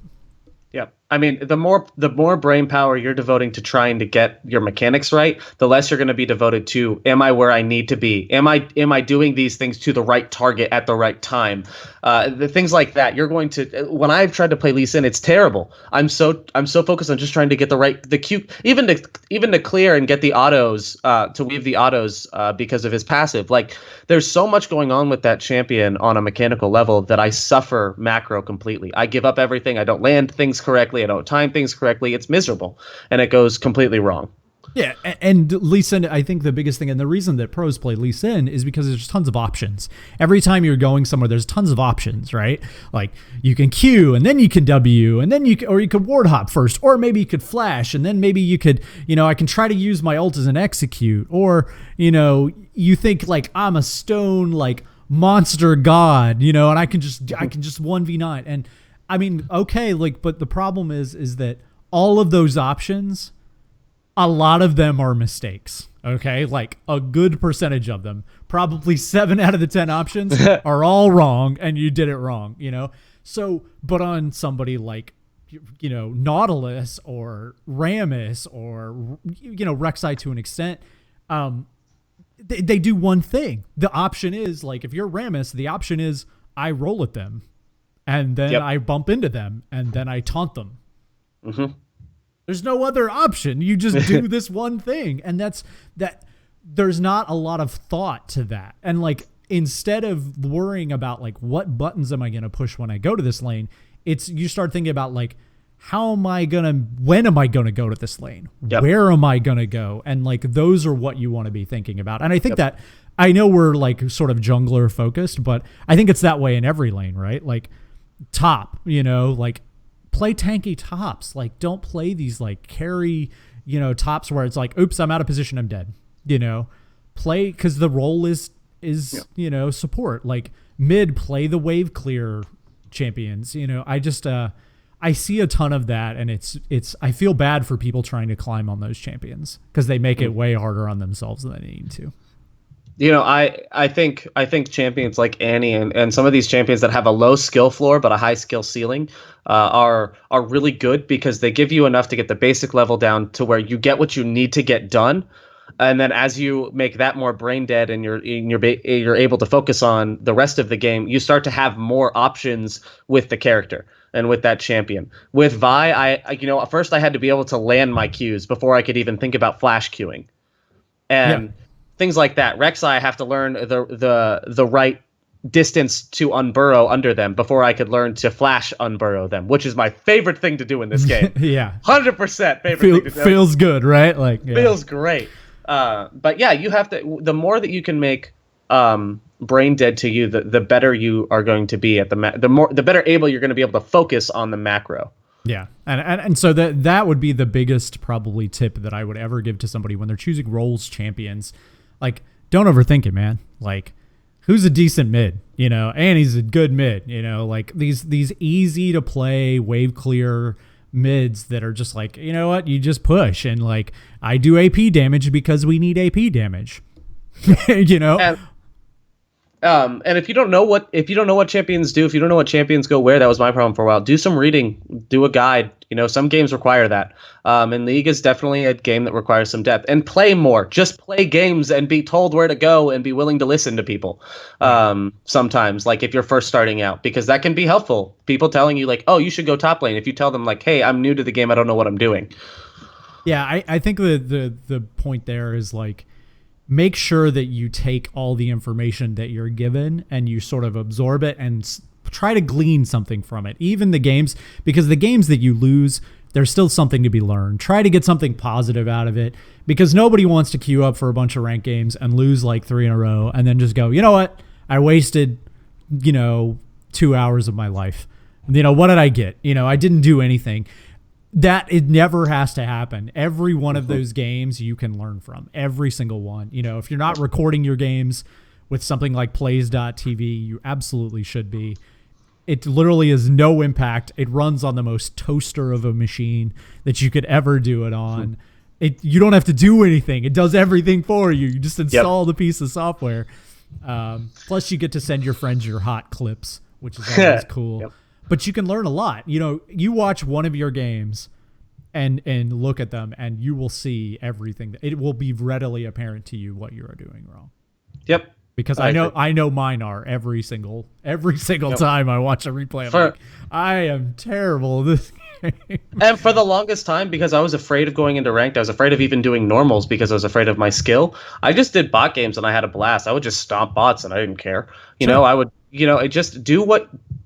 Yeah. I mean, the more brain power you're devoting to trying to get your mechanics right, the less you're going to be devoted to, am I where I need to be? Am I doing these things to the right target at the right time? The things like that. You're going to, when I've tried to play Lee Sin, it's terrible. I'm so focused on just trying to get the Q, even to clear and get the autos, to weave the autos, because of his passive. Like there's so much going on with that champion on a mechanical level that I suffer macro completely. I give up everything. I don't land things correctly. I don't time things correctly. It's miserable, and it goes completely wrong. Yeah, and Lee Sin, I think the biggest thing, and the reason that pros play Lee Sin is because there's tons of options. Every time you're going somewhere, there's tons of options, right? Like you can Q, and then you can W, and then you could ward hop first, or maybe you could flash, and then maybe you could, I can try to use my ult as an execute, or you think like I'm a stone like monster god, and I can just 1v9, and I mean, okay, like, but the problem is that all of those options, a lot of them are mistakes. Okay, like a good percentage of them, probably 7 out of the 10 options are all wrong, and you did it wrong. So, but on somebody like, Nautilus or Rammus or Rek'Sai to an extent, they do one thing. The option is like if you're Rammus, the option is I roll at them. And then I bump into them, and then I taunt them. Mm-hmm. There's no other option. You just do this one thing, and that's that. There's not a lot of thought to that. And like instead of worrying about like what buttons am I going to push when I go to this lane, you start thinking about like when am I going to go to this lane? Yep. Where am I going to go? And like those are what you want to be thinking about. And I think that I know we're like sort of jungler focused, but I think it's that way in every lane, right? Like top, like play tanky tops. Like don't play these like carry, tops where it's like, oops, I'm out of position, I'm dead. Play because the role is support. Like mid, play the wave clear champions. I just I see a ton of that, and it's I feel bad for people trying to climb on those champions because they make it way harder on themselves than they need to. I think champions like Annie and some of these champions that have a low skill floor but a high skill ceiling are really good because they give you enough to get the basic level down to where you get what you need to get done, and then as you make that more brain dead and you're able to focus on the rest of the game, you start to have more options with the character and with that champion. With Vi, I first I had to be able to land my Qs before I could even think about flash queuing, and things like that. Rek'Sai, I have to learn the right distance to unburrow under them before I could learn to flash unburrow them, which is my favorite thing to do in this game. 100% favorite thing to do. Feels good, right? Like feels great. But yeah, you have to. The more that you can make brain dead to you, the better you are going to be at the better able you're going to be able to focus on the macro. Yeah, and so that would be the biggest probably tip that I would ever give to somebody when they're choosing roles champions. Like, don't overthink it, man. Like, who's a decent mid? Annie's a good mid. Like these easy to play wave clear mids that are just like, you know what, you just push, and like I do AP damage because we need AP damage. And if you don't know what champions do, if you don't know what champions go where, that was my problem for a while. Do some reading, do a guide. Some games require that. And League is definitely a game that requires some depth. And play more. Just play games and be told where to go and be willing to listen to people. Sometimes, like if you're first starting out, because that can be helpful. People telling you like, oh, you should go top lane. If you tell them like, hey, I'm new to the game, I don't know what I'm doing. Yeah, I think the point there is like, make sure that you take all the information that you're given and you sort of absorb it and try to glean something from it. Even the games, because the games that you lose, there's still something to be learned. Try to get something positive out of it, because nobody wants to queue up for a bunch of ranked games and lose like 3 in a row and then just go, you know what? I wasted, 2 hours of my life. What did I get? I didn't do anything. that it never has to happen. Every one of those games you can learn from. Every single one. You know, if you're not recording your games with something like plays.tv, you absolutely should be. It literally is no impact. It runs on the most toaster of a machine that you could ever do it on. You don't have to do anything. It does everything for you. You just install the piece of software. Plus, you get to send your friends your hot clips, which is always cool. Yep. But you can learn a lot. You know, you watch one of your games and look at them, and you will see everything. It will be readily apparent to you what you are doing wrong. Yep. Because I know mine are every single time I watch a replay. I am terrible at this game. And for the longest time, because I was afraid of going into ranked, I was afraid of even doing normals because I was afraid of my skill. I just did bot games and I had a blast. I would just stomp bots and I didn't care. You know, I would, just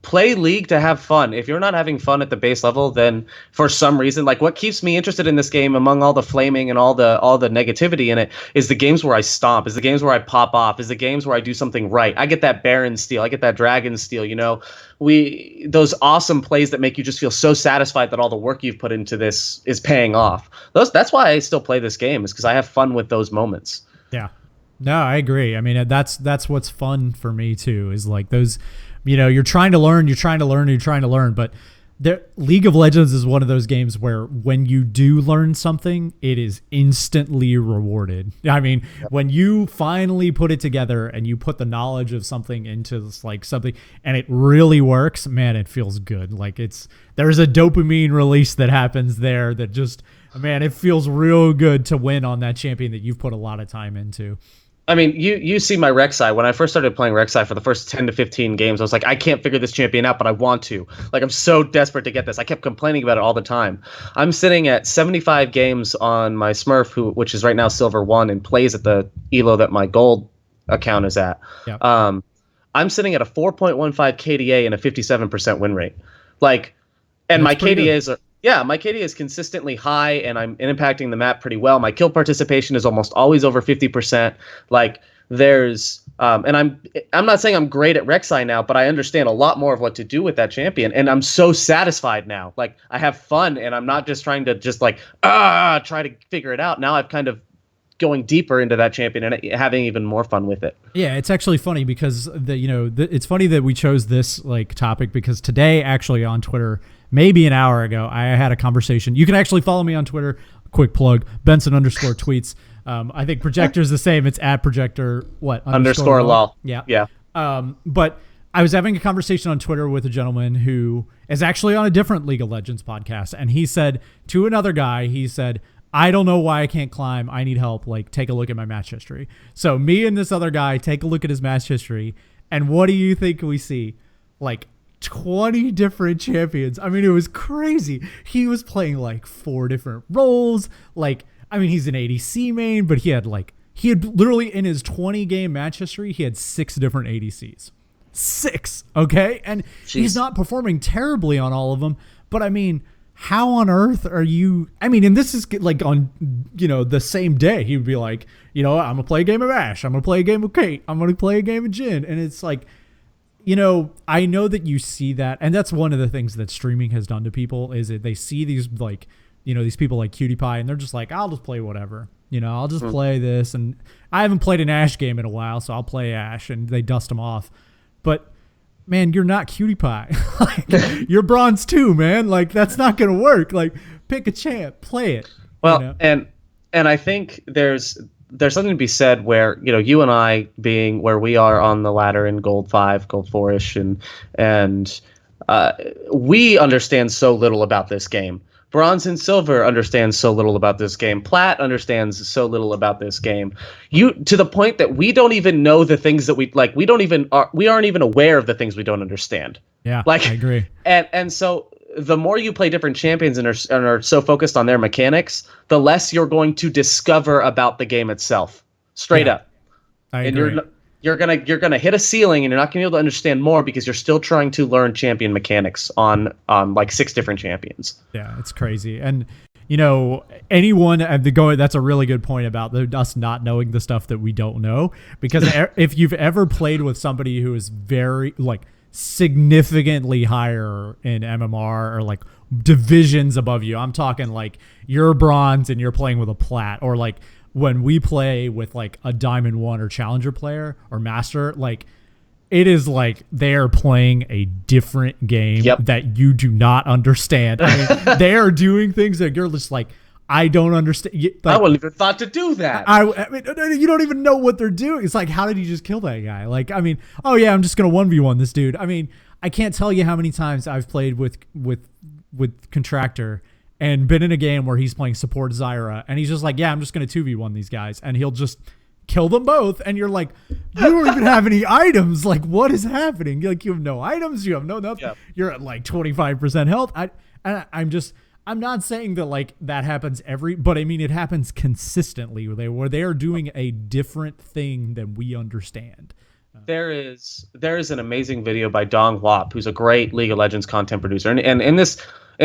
play League to have fun. If you're not having fun at the base level, then for some reason, like what keeps me interested in this game among all the flaming and all the negativity in it is the games where I stomp, is the games where I pop off, is the games where I do something right. I get that Baron steal, I get that Dragon steal, those awesome plays that make you just feel so satisfied that all the work you've put into this is paying off. That's why I still play this game, is because I have fun with those moments. Yeah. No, I agree. I mean, that's what's fun for me too, is like those, you're trying to learn, but League of Legends is one of those games where when you do learn something, it is instantly rewarded. I mean, when you finally put it together and you put the knowledge of something into this, like something, and it really works, man, it feels good. Like there's a dopamine release that happens there that just, man, it feels real good to win on that champion that you've put a lot of time into. I mean, you see my Rek'Sai. When I first started playing Rek'Sai for the first 10 to 15 games, I was like, I can't figure this champion out, but I want to. Like, I'm so desperate to get this. I kept complaining about it all the time. I'm sitting at 75 games on my Smurf, which is right now Silver 1, and plays at the elo that my gold account is at. Yep. I'm sitting at a 4.15 KDA and a 57% win rate. Like, and my KDAs are... Yeah, my KD is consistently high, and I'm impacting the map pretty well. My kill participation is almost always over 50%. Like, there's and I'm not saying I'm great at Rek'Sai now, but I understand a lot more of what to do with that champion, and I'm so satisfied now. Like, I have fun, and I'm not just trying to try to figure it out. Now I've kind of going deeper into that champion and having even more fun with it. Yeah, it's actually funny because it's funny that we chose this like topic, because today actually on Twitter, maybe an hour ago, I had a conversation. You can actually follow me on Twitter. Quick plug, Benson_tweets. I think Projector's the same. It's at Projector underscore lol. Yeah. But I was having a conversation on Twitter with a gentleman who is actually on a different League of Legends podcast, and he said to another guy, I don't know why I can't climb. I need help. Like, take a look at my match history. So me and this other guy take a look at his match history, and what do you think we see? Like 20 different champions. I mean, it was crazy. He was playing like 4 different roles. Like, I mean, he's an ADC main, but he had literally in his 20 game match history, he had 6 different ADCs. 6, okay? And he's not performing terribly on all of them, but I mean, how on earth are you? I mean, and this is like on, the same day, he would be like, I'm going to play a game of Ashe. I'm going to play a game of Kate. I'm going to play a game of Jhin. And it's like, I know that you see that. And that's one of the things that streaming has done to people, is that they see these like, these people like Cutie Pie, and they're just like, I'll just play whatever. I'll just play this. And I haven't played an Ashe game in a while, so I'll play Ashe, and they dust them off. But man, you're not Cutie Pie. Like, you're Bronze 2, man. Like, that's not going to work. Like, pick a champ, play it. Well, and I think there's something to be said where, you and I being where we are on the ladder in Gold 5, Gold 4-ish, and we understand so little about this game. Bronze and Silver understands so little about this game. Plat understands so little about this game. To the point that we don't even know the things that we like. We aren't even aware of the things we don't understand. Yeah, like, I agree. And so the more you play different champions and are so focused on their mechanics, the less you're going to discover about the game itself. Straight up. I agree. You're gonna hit a ceiling, and you're not gonna be able to understand more because you're still trying to learn champion mechanics on like 6 different champions. Yeah, it's crazy. And anyone that's a really good point about us not knowing the stuff that we don't know, because if you've ever played with somebody who is very like significantly higher in MMR, or like divisions above you. I'm talking like you're bronze and you're playing with a plat, or like when we play with like a diamond 1 or challenger player or master, like it is like they are playing a different game Yep. that you do not understand. I mean, they are doing things that you're just like, I don't understand. Like, I wouldn't even thought to do that. I mean, you don't even know what they're doing. It's like, how did you just kill that guy? Like, I mean, oh yeah, I'm just gonna 1v1 this dude. I mean, I can't tell you how many times I've played with Contractor and been in a game where he's playing support Zyra, and he's just like, yeah, I'm just gonna 2v1 these guys, and he'll just kill them both, and you're like, you don't even have any items. Like, what is happening? Like, you have no items, you have no nothing. Yep. You're at like 25% health. I'm not saying that like that happens but I mean it happens consistently where they are doing a different thing than we understand. There is an amazing video by Dong Wop, who's a great League of Legends content producer, and in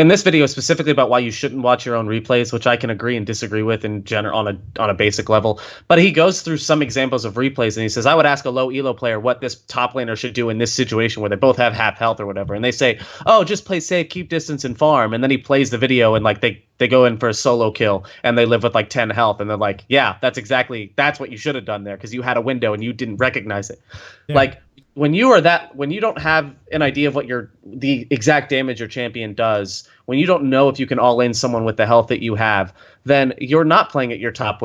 this video specifically about why you shouldn't watch your own replays, which I can agree and disagree with in general on a basic level. But he goes through some examples of replays, and he says, I would ask a low elo player what this top laner should do in this situation where they both have half health or whatever, and they say, oh, just play safe, keep distance, and farm. And then he plays the video, and like they go in for a solo kill, and they live with like 10 health, and they're like, yeah, that's what you should have done there, because you had a window and you didn't recognize it. Yeah. Like, when you don't have an idea of what the exact damage your champion does, when you don't know if you can all in someone with the health that you have, then you're not playing at your top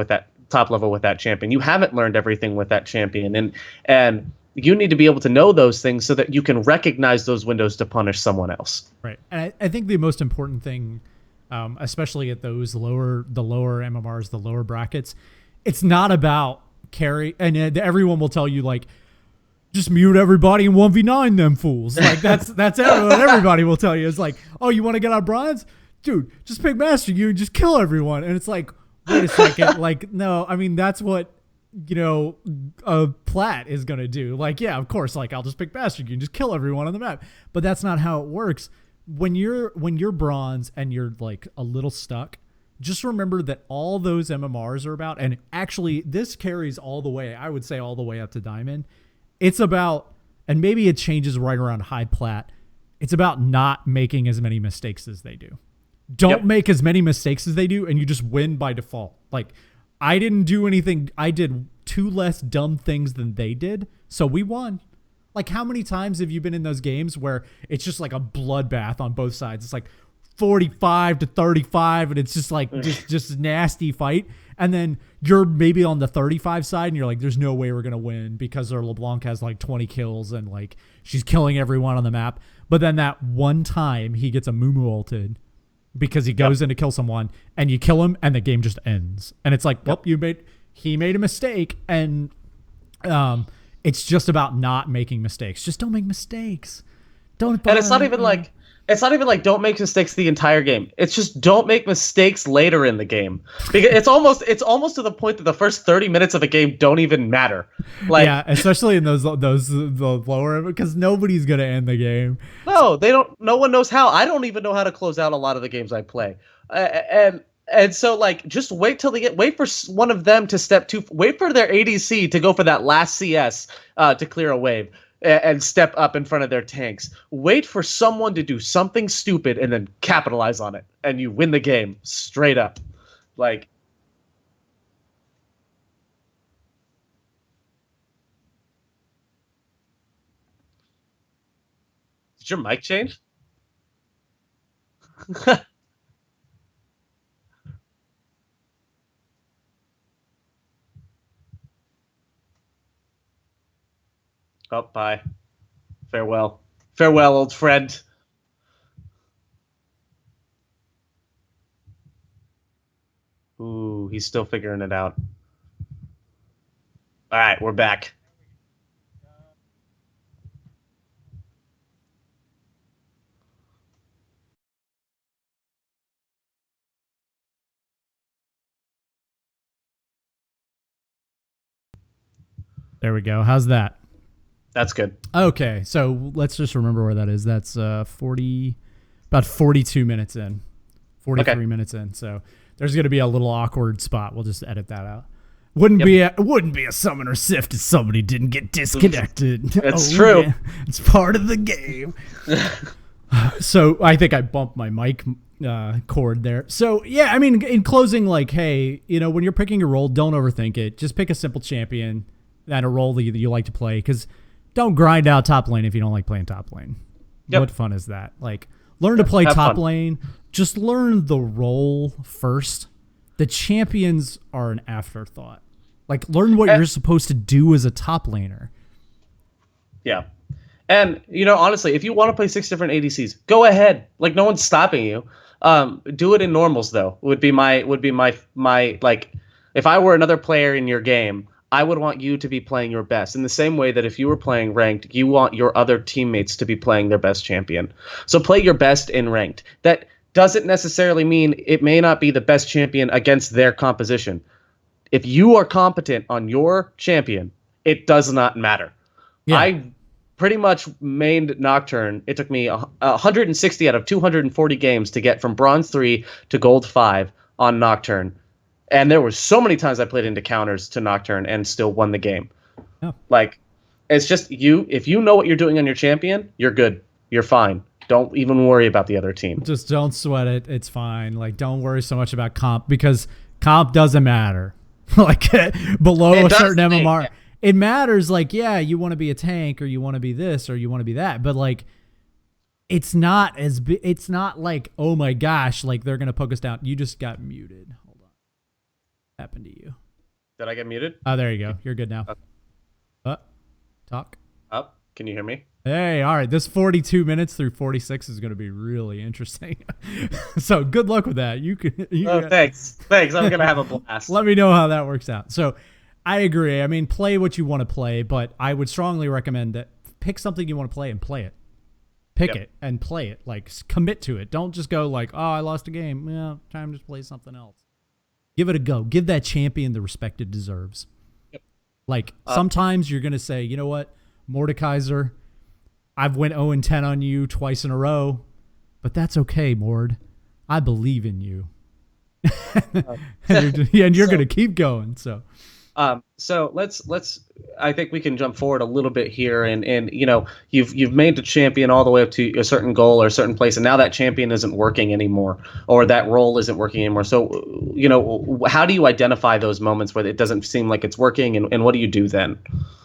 level with that champion. You haven't learned everything with that champion, and you need to be able to know those things so that you can recognize those windows to punish someone else. Right, and I think the most important thing, especially at the lower MMRs, the lower brackets, it's not about carry, and everyone will tell you like, just mute everybody and 1v9 them fools. Like that's what everybody will tell you. It's like, oh, you want to get on bronze? Dude, just pick Master You and just kill everyone. And it's like, wait a second. Like, no, I mean, that's what, a plat is going to do. Like, yeah, of course, like I'll just pick Master You and just kill everyone on the map. But that's not how it works. When you're bronze and you're like a little stuck, just remember that all those MMRs are about, and actually this carries all the way, I would say all the way up to diamond. It's about, and maybe it changes right around high plat, it's about not making as many mistakes as they do. Don't make as many mistakes as they do, and you just win by default. Like, I didn't do anything. I did 2 less dumb things than they did, so we won. Like, how many times have you been in those games where it's just like a bloodbath on both sides? It's like 45-35, and it's just like just nasty fight. And then you're maybe on the 35 side, and you're like, there's no way we're going to win because our LeBlanc has like 20 kills and like she's killing everyone on the map. But then that one time he gets a Mumu ulted because he goes in to kill someone, and you kill him and the game just ends. And it's like, well, he made a mistake. And it's just about not making mistakes. Just don't make mistakes. And it's not even like don't make mistakes the entire game. It's just don't make mistakes later in the game, because it's almost to the point that the first 30 minutes of a game don't even matter. Like, yeah, especially in the lower, because nobody's gonna end the game. No, they don't. No one knows how. I don't even know how to close out a lot of the games I play, and so like just wait for one of them to step 2. Wait for their ADC to go for that last CS to clear a wave and step up in front of their tanks. Wait for someone to do something stupid and then capitalize on it, and you win the game straight up. Like, did your mic change? Oh, bye. Farewell. Farewell, old friend. Ooh, he's still figuring it out. All right, we're back. There we go. How's that? That's good. Okay, so let's just remember where that is. That's about 42 minutes in, 43 minutes in. So there's going to be a little awkward spot. We'll just edit that out. Wouldn't be a summoner Sift if somebody didn't get disconnected. It's true. Yeah. It's part of the game. So I think I bumped my mic cord there. So yeah, I mean, in closing, like, hey, when you're picking a role, don't overthink it. Just pick a simple champion and a role that you like to play. Because don't grind out top lane if you don't like playing top lane. Yep. What fun is that? Like, learn to play Have top fun. lane. Just learn the role first. The champions are an afterthought. Like, learn what you're supposed to do as a top laner. Yeah. And honestly, if you want to play 6 different ADCs, go ahead. Like, no one's stopping you. Do it in normals though. Would be my like, if I were another player in your game, I would want you to be playing your best. In the same way that if you were playing ranked, you want your other teammates to be playing their best champion. So play your best in ranked. That doesn't necessarily mean it may not be the best champion against their composition. If you are competent on your champion, it does not matter. Yeah. I pretty much mained Nocturne. It took me 160 out of 240 games to get from Bronze 3 to Gold 5 on Nocturne. And there were so many times I played into counters to Nocturne and still won the game. Yeah. Like, it's just if you know what you're doing on your champion, you're good. You're fine. Don't even worry about the other team. Just don't sweat it. It's fine. Like, don't worry so much about comp because comp doesn't matter. Like, below a certain MMR. It matters, like, yeah, you want to be a tank or you want to be this or you want to be that. But, like, it's not like, oh, my gosh, like, they're going to poke us down. You just got muted. Hold on. What happened to you? Did I get muted? Oh, there you go. You're good now. Talk. Up. Can you hear me? Hey, all right. This 42 minutes through 46 is going to be really interesting. So good luck with that. Thanks. Thanks. I'm going to have a blast. Let me know how that works out. So I agree. I mean, play what you want to play, but I would strongly recommend that pick something you want to play and play it. Pick it and play it. Like, commit to it. Don't just go like, oh, I lost a game. Yeah, time to play something else. Give it a go. Give that champion the respect it deserves. Yep. Like, sometimes you're going to say, you know what, Mordekaiser, I've went 0-10 on you twice in a row, but that's okay, Mord. I believe in you. And you're going to keep going. So let's I think we can jump forward a little bit here and you've made the champion all the way up to a certain goal or a certain place, and now that champion isn't working anymore or that role isn't working anymore. So how do you identify those moments where it doesn't seem like it's working, and what do you do then?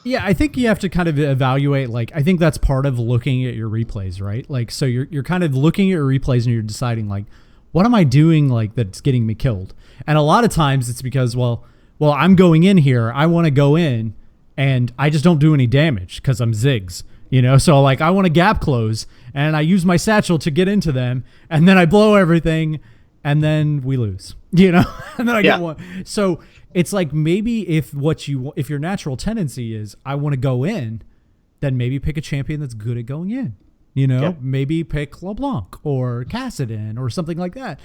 Yeah, I think you have to kind of evaluate, like, I think that's part of looking at your replays, right? Like, so you're kind of looking at your replays and you're deciding, like, what am I doing, like, that's getting me killed? And a lot of times it's because, well, I'm going in here. I want to go in, and I just don't do any damage because I'm Ziggs, So, like, I want to gap close, and I use my satchel to get into them, and then I blow everything, and then we lose, and then I get one. So it's like, maybe if your natural tendency is I want to go in, then maybe pick a champion that's good at going in. Maybe pick LeBlanc or Kassadin or something like that.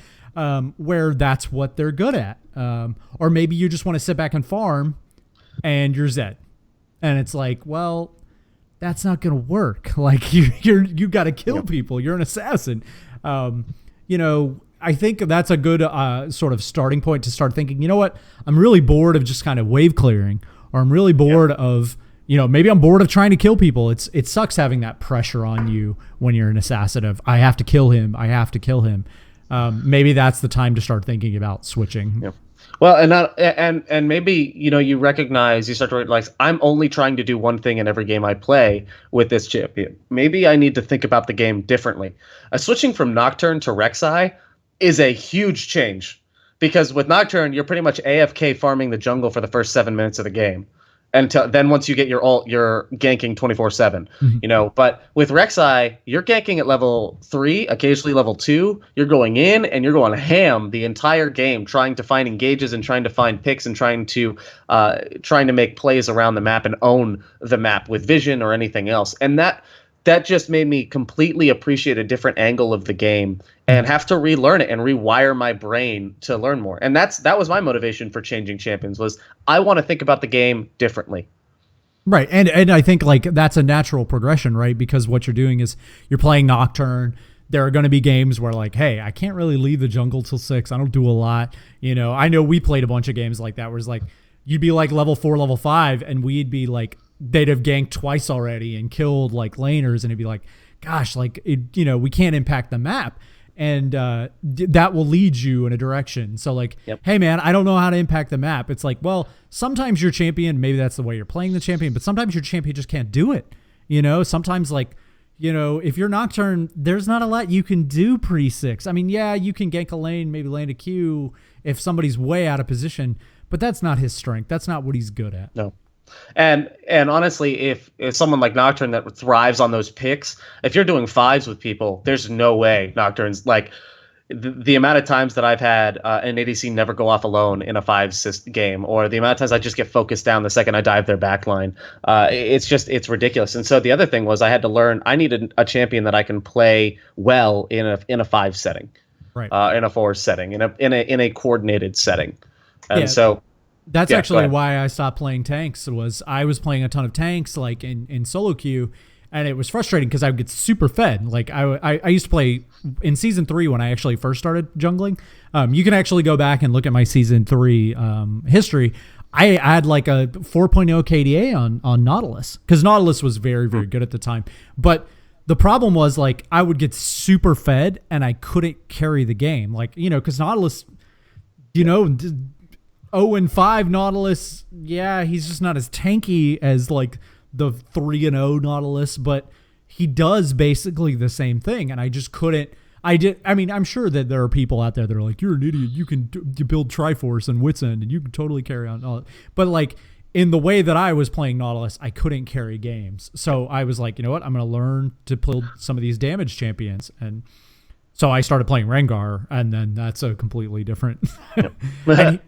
Where that's what they're good at. Or maybe you just want to sit back and farm and you're Zed. And it's like, well, that's not going to work. Like, you got to kill people. You're an assassin. I think that's a good sort of starting point to start thinking, you know what? I'm really bored of just kind of wave clearing, or I'm really bored of, maybe I'm bored of trying to kill people. It sucks having that pressure on you when you're an assassin of, I have to kill him. I have to kill him. Maybe that's the time to start thinking about switching. Yeah. Well, and maybe you start to realize I'm only trying to do one thing in every game I play with this champion. Maybe I need to think about the game differently. Switching from Nocturne to Rek'Sai is a huge change, because with Nocturne you're pretty much AFK farming the jungle for the first 7 minutes of the game. Until then, once you get your ult, you're ganking 24/7. But with Rek'Sai, you're ganking at level 3, occasionally level 2. You're going in and you're going ham the entire game, trying to find engages and trying to find picks and trying to make plays around the map and own the map with vision or anything else. And that just made me completely appreciate a different angle of the game and have to relearn it and rewire my brain to learn more. And that was my motivation for changing champions, was I want to think about the game differently. Right. And I think, like, that's a natural progression, right? Because what you're doing is you're playing Nocturne. There are going to be games where, like, hey, I can't really leave the jungle till 6. I don't do a lot. I know we played a bunch of games like that where it's like you'd be like level 4, level 5, and we'd be like, they'd have ganked twice already and killed like laners, and it'd be like, gosh, like we can't impact the map. And that will lead you in a direction. So like, Yep. hey man, I don't know how to impact the map. It's like, well, sometimes your champion, maybe that's the way you're playing the champion, but sometimes your champion just can't do it. Sometimes like, if you're Nocturne, there's not a lot you can do pre-6. I mean, yeah, you can gank a lane, maybe land a Q if somebody's way out of position, but that's not his strength. That's not what he's good at. No. And honestly, if someone like Nocturne that thrives on those picks, if you're doing fives with people, there's no way Nocturne's like the amount of times that I've had an ADC never go off alone in a game, or the amount of times I just get focused down the second I dive their backline. It's ridiculous. And so the other thing was I had to learn I needed a champion that I can play well in a five setting, right? In a four setting, in a coordinated setting, and yeah. so. That's actually why I stopped playing tanks. Was I was playing a ton of tanks like in solo queue, and it was frustrating because I would get super fed. Like I used to play in season 3 when I actually first started jungling. You can actually go back and look at my season 3 history. I had like a 4.0 KDA on Nautilus because Nautilus was very, very good at the time. But the problem was like I would get super fed and I couldn't carry the game. Like, because Nautilus, 0-5 Nautilus, yeah, he's just not as tanky as like the 3-0 Nautilus, but he does basically the same thing, and I just couldn't. I mean, I'm sure that there are people out there that are like, you're an idiot, you can build Triforce and Wits End, and you can totally carry on all. But like in the way that I was playing Nautilus, I couldn't carry games, so I was like, you know what, I'm going to learn to build some of these damage champions, and so I started playing Rengar, and then that's a completely different.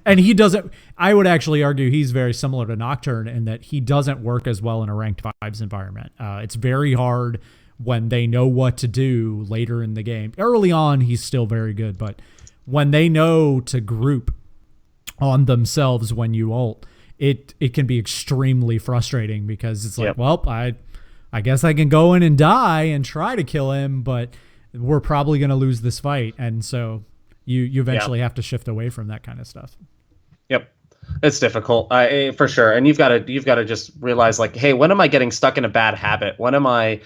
and he doesn't. I would actually argue he's very similar to Nocturne in that he doesn't work as well in a ranked fives environment. It's very hard when they know what to do later in the game. Early on, he's still very good, but when they know to group on themselves when you ult, it can be extremely frustrating because it's like, well, I guess I can go in and die and try to kill him, but we're probably going to lose this fight, and so you eventually have to shift away from that kind of stuff. Yep, it's difficult, for sure. And you've got to just realize like, hey, when am I getting stuck in a bad habit? When am I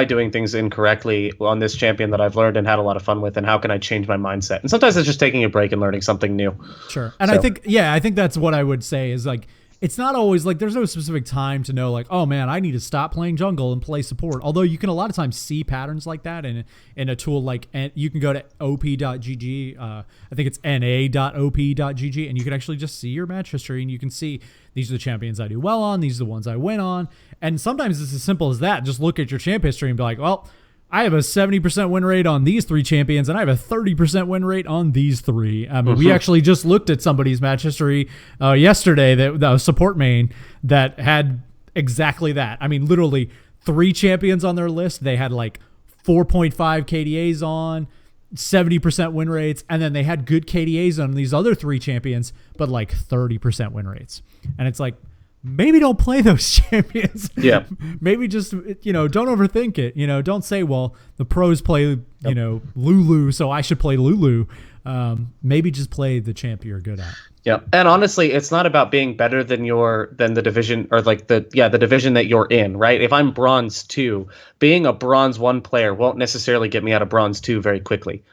doing things incorrectly on this champion that I've learned and had a lot of fun with, and how can I change my mindset? And sometimes it's just taking a break and learning something new. Sure, and I think that's what I would say is like. It's not always like there's no specific time to know like, oh man, I need to stop playing jungle and play support. Although you can a lot of times see patterns like that in a tool like, you can go to op.gg. I think it's na.op.gg, and you can actually just see your match history, and you can see these are the champions I do well on, these are the ones I win on. And sometimes it's as simple as that. Just look at your champ history and be like, well, I have a 70% win rate on these 3 champions, and I have a 30% win rate on these 3. I mean, we actually just looked at somebody's match history yesterday, that support main that had exactly that. I mean, literally 3 champions on their list. They had like 4.5 KDAs on, 70% win rates, and then they had good KDAs on these other 3 champions, but like 30% win rates. And it's like, maybe don't play those champions. Yeah. Maybe just, don't overthink it. Don't say, well, the pros play, Lulu, so I should play Lulu. Maybe just play the champ you're good at. Yeah. And honestly, it's not about being better than the division, or like the division that you're in, right? If I'm bronze 2, being a bronze 1 player won't necessarily get me out of bronze 2 very quickly.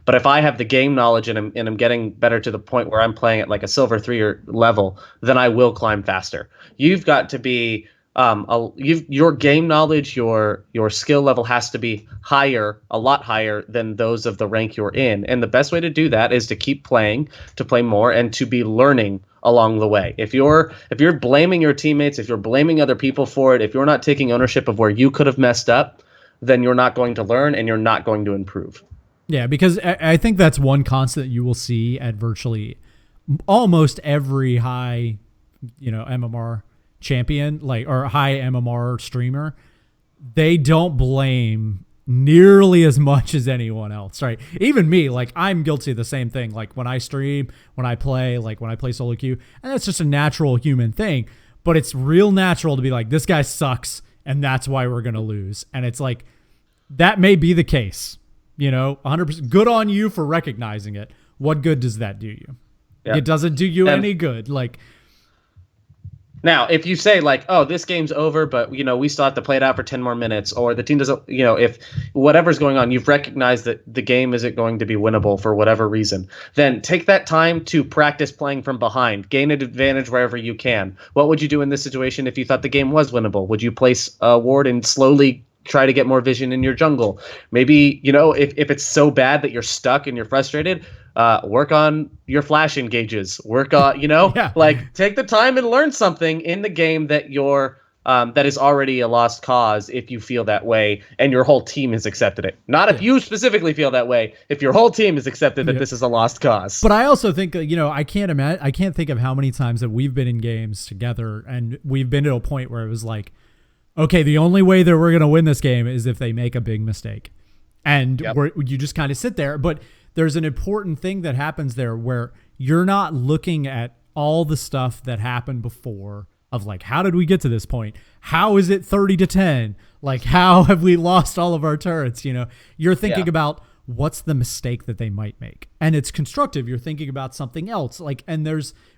But if I have the game knowledge and I'm getting better to the point where I'm playing at like a silver 3 or level, then I will climb faster. You've got to be your game knowledge, your skill level has to be higher, a lot higher than those of the rank you're in. And the best way to do that is to keep playing, to play more, and to be learning along the way. If you're blaming your teammates, if you're blaming other people for it, if you're not taking ownership of where you could have messed up, then you're not going to learn and you're not going to improve. Yeah, because I think that's one constant you will see at virtually almost every high, MMR champion, like, or high MMR streamer. They don't blame nearly as much as anyone else, right? Even me, like, I'm guilty of the same thing. Like when I stream, when I play solo queue, and that's just a natural human thing. But it's real natural to be like, this guy sucks, and that's why we're gonna lose. And it's like, that may be the case. 100%. Good on you for recognizing it. What good does that do you? Yeah. It doesn't do you any good. Like, Now, if you say like, "Oh, this game's over, but we still have to play it out for 10 more minutes," or the team doesn't, if whatever's going on, you've recognized that the game isn't going to be winnable for whatever reason, then take that time to practice playing from behind, gain an advantage wherever you can. What would you do in this situation if you thought the game was winnable? Would you place a ward and slowly try to get more vision in your jungle? Maybe, if it's so bad that you're stuck and you're frustrated, work on your flash engages, work on, Yeah. like take the time and learn something in the game that is already a lost cause if you feel that way and your whole team has accepted it. Not if you specifically feel that way, if your whole team has accepted that this is a lost cause. But I also think, I can't think of how many times that we've been in games together and we've been to a point where it was like, okay, the only way that we're going to win this game is if they make a big mistake. And you just kind of sit there. But there's an important thing that happens there where you're not looking at all the stuff that happened before of like, how did we get to this point? How is it 30-10? Like, how have we lost all of our turrets? You're thinking about what's the mistake that they might make. And it's constructive. You're thinking about something else. Like, and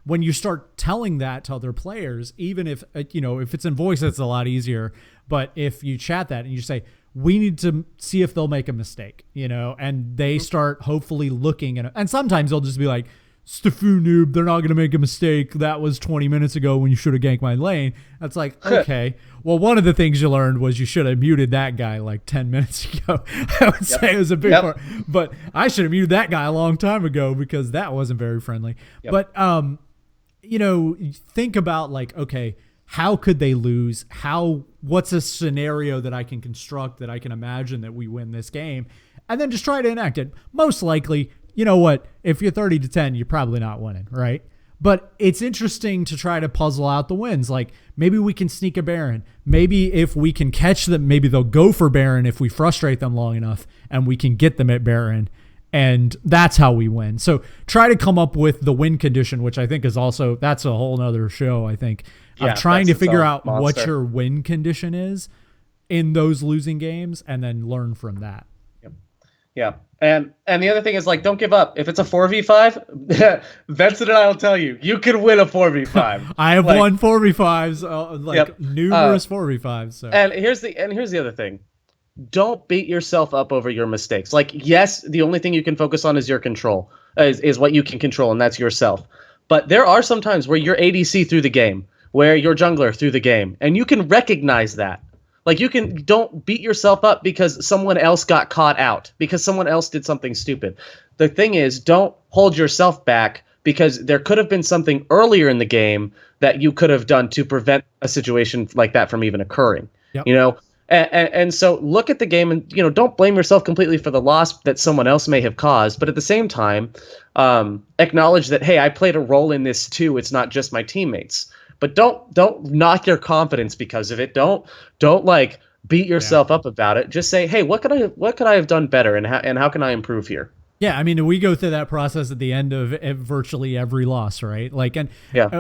when you start telling that to other players, even if it's in voice, it's a lot easier. But if you chat that and you say, we need to see if they'll make a mistake, and they start hopefully looking and sometimes they'll just be like, Stefu noob, they're not going to make a mistake. That was 20 minutes ago when you should have ganked my lane. That's like, okay. Well, one of the things you learned was you should have muted that guy like 10 minutes ago. I would say it was a big part. But I should have muted that guy a long time ago because that wasn't very friendly. But, think about like, okay, how could they lose? What's a scenario that I can construct that I can imagine that we win this game? And then just try to enact it. Most likely, you know what? If you're 30-10, you're probably not winning, right? But it's interesting to try to puzzle out the wins. Like maybe we can sneak a Baron. Maybe if we can catch them, maybe they'll go for Baron if we frustrate them long enough and we can get them at Baron. And that's how we win. So try to come up with the win condition, which I think is also, that's a whole nother show, I think. Of trying to figure out what your win condition is in those losing games and then learn from that. Yeah. And the other thing is like, don't give up. If it's a 4v5, Vincent and I will tell you, you can win a 4v5. I have won 4v5s, numerous 4v5s. So. And here's the other thing. Don't beat yourself up over your mistakes. Like, yes, the only thing you can focus on is your control, is what you can control, and that's yourself. But there are some times where you're ADC through the game, where you're jungler through the game, and you can recognize that. Like don't beat yourself up because someone else got caught out, because someone else did something stupid. The thing is, don't hold yourself back because there could have been something earlier in the game that you could have done to prevent a situation like that from even occurring. Yep. And so look at the game and, don't blame yourself completely for the loss that someone else may have caused. But at the same time, acknowledge that, hey, I played a role in this too. It's not just my teammates. But don't knock your confidence because of it. Don't like beat yourself up about it. Just say, hey, what could I have done better, and how can I improve here? Yeah, I mean, we go through that process at the end of virtually every loss, right? Like, and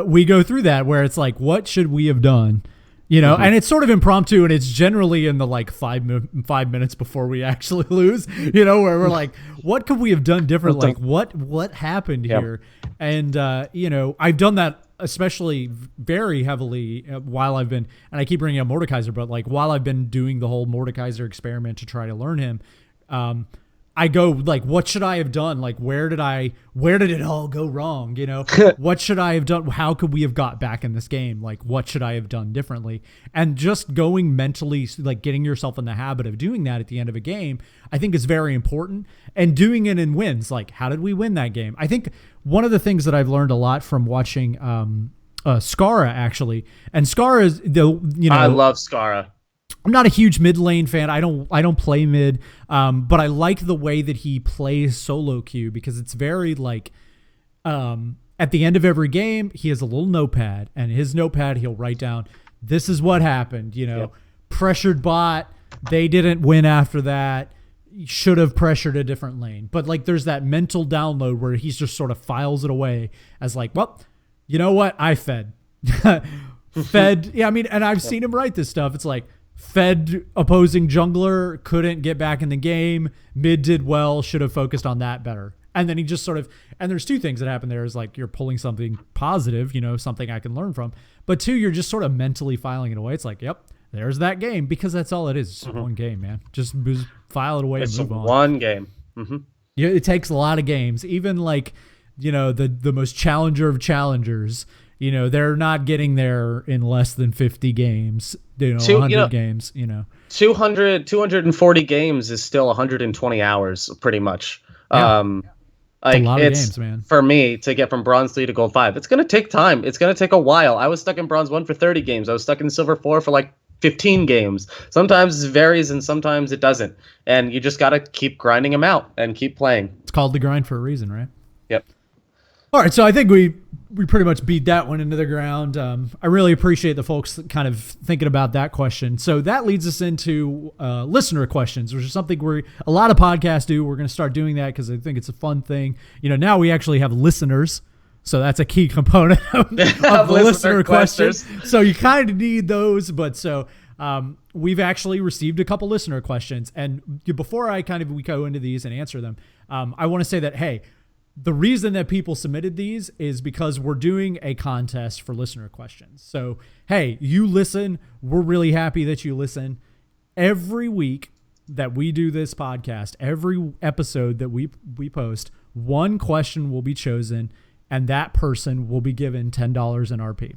we go through that where it's like, what should we have done? And it's sort of impromptu, and it's generally in the like 5 minutes before we actually lose, where we're like, what could we have done different? Like, what happened here? And, I've done that especially very heavily while I've been, and I keep bringing up Mordekaiser, but like while I've been doing the whole Mordekaiser experiment to try to learn him, I go like, what should I have done? Like, where did it all go wrong? What should I have done? How could we have got back in this game? Like, what should I have done differently? And just going mentally, like getting yourself in the habit of doing that at the end of a game, I think is very important. And doing it in wins, like how did we win that game? I think one of the things that I've learned a lot from watching Skara actually, and Skara is I love Skara. I'm not a huge mid lane fan. I don't play mid, but I like the way that he plays solo queue because it's very like at the end of every game he has a little notepad, and his notepad he'll write down, this is what happened. Pressured bot, they didn't win after that. Should have pressured a different lane. But like there's that mental download where he's just sort of files it away as like, well, you know what? I fed. Yeah, I mean, and I've seen him write this stuff. It's like, fed opposing jungler, couldn't get back in the game. Mid did well, should have focused on that better. And then he just sort of, and there's two things that happen there is like you're pulling something positive, something I can learn from. but 2, you're just sort of mentally filing it away. It's like, yep, there's that game, because that's all it is. It's just one game, man. Just file it away It's and move on. one game. Yeah, it takes a lot of games. Even like, the most challenger of challengers, they're not getting there in less than 50 games, 100 games, 240 games is still 120 hours, pretty much. Yeah. Like, a lot of games, man. For me to get from bronze 3 to gold 5, it's going to take time. It's going to take a while. I was stuck in bronze 1 for 30 games. I was stuck in silver 4 for like 15 games. Sometimes it varies and sometimes it doesn't. And you just got to keep grinding them out and keep playing. It's called the grind for a reason, right? Yep. All right, so I think we pretty much beat that one into the ground. I really appreciate the folks kind of thinking about that question. So that leads us into listener questions, which is something a lot of podcasts do. We're going to start doing that because I think it's a fun thing. Now we actually have listeners, so that's a key component of the listener questions. So you kind of need those, but so we've actually received a couple listener questions, and before we go into these and answer them, I want to say that, hey, the reason that people submitted these is because we're doing a contest for listener questions. So, hey, you listen. We're really happy that you listen. Every week that we do this podcast, every episode that we post, one question will be chosen, and that person will be given $10 in RP.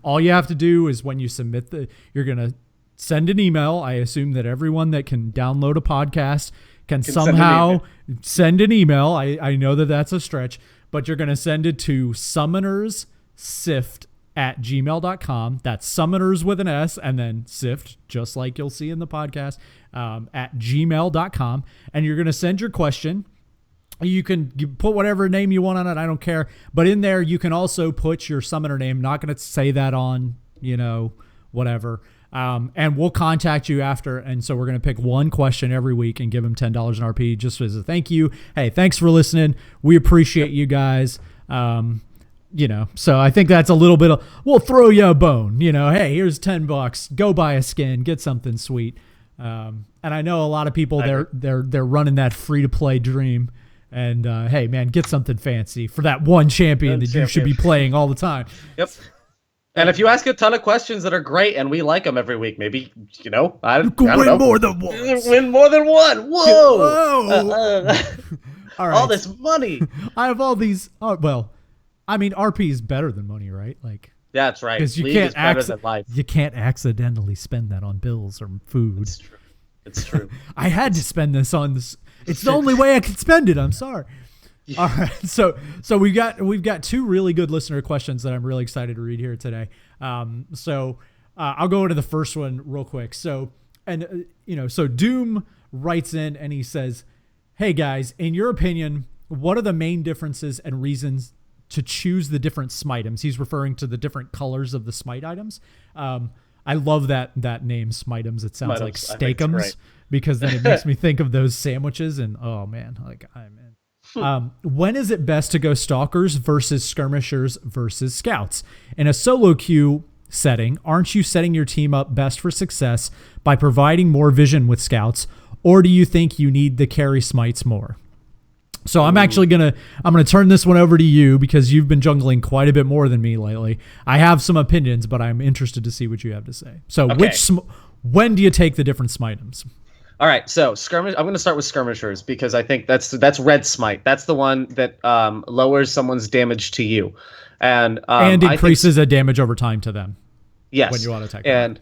All you have to do is when you submit you're going to send an email. I assume that everyone that can download a podcast can somehow send an email. I know that that's a stretch, but you're going to send it to summonerssift@gmail.com. That's summoners with an S and then sift, just like you'll see in the podcast, at gmail.com. And you're going to send your question. You can put whatever name you want on it. I don't care. But in there, you can also put your summoner name. Not going to say that on, whatever. And we'll contact you after. And so we're going to pick one question every week and give them $10 in RP just as a thank you. Hey, thanks for listening. We appreciate you guys. So I think that's a little bit we'll throw you a bone, hey, here's $10, go buy a skin, get something sweet. And I know a lot of people, they're running that free to play dream. And, hey man, get something fancy for that one champion that you should be playing all the time. Yep. And if you ask a ton of questions that are great and we like them every week, maybe, I don't know. Win more than one. Win more than one. Whoa. All right. All this money. I have all these. Oh, well, I mean, RP is better than money, right? Like, that's right. Because you can't accidentally spend that on bills or food. It's true. It's true. I had to spend this on this. It's the only way I could spend it. I'm sorry. All right, so we've got two really good listener questions that I'm really excited to read here today. I'll go into the first one real quick. So Doom writes in and he says, "Hey guys, in your opinion, what are the main differences and reasons to choose the different smite items?" He's referring to the different colors of the smite items. I love that name, smite items. It sounds like steakums because then it makes me think of those sandwiches and oh man, like I'm in. When is it best to go stalkers versus skirmishers versus scouts? In a solo queue setting, aren't you setting your team up best for success by providing more vision with scouts, or do you think you need the carry smites more? So I'm actually gonna turn this one over to you because you've been jungling quite a bit more than me lately. I have some opinions, but I'm interested to see what you have to say. So okay. When do you take the different smite items? All right, so skirmish. I'm going to start with skirmishers because I think that's red smite. That's the one that lowers someone's damage to you, and increases a damage over time to them. Yes, when you want to attack. And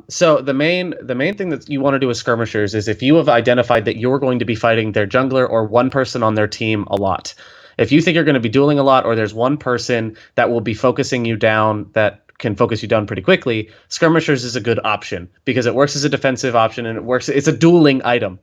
so the main thing that you want to do with skirmishers is if you have identified that you're going to be fighting their jungler or one person on their team a lot. If you think you're going to be dueling a lot, or there's one person that will be focusing you down that can focus you down pretty quickly, skirmishers is a good option because it works as a defensive option and it's a dueling item.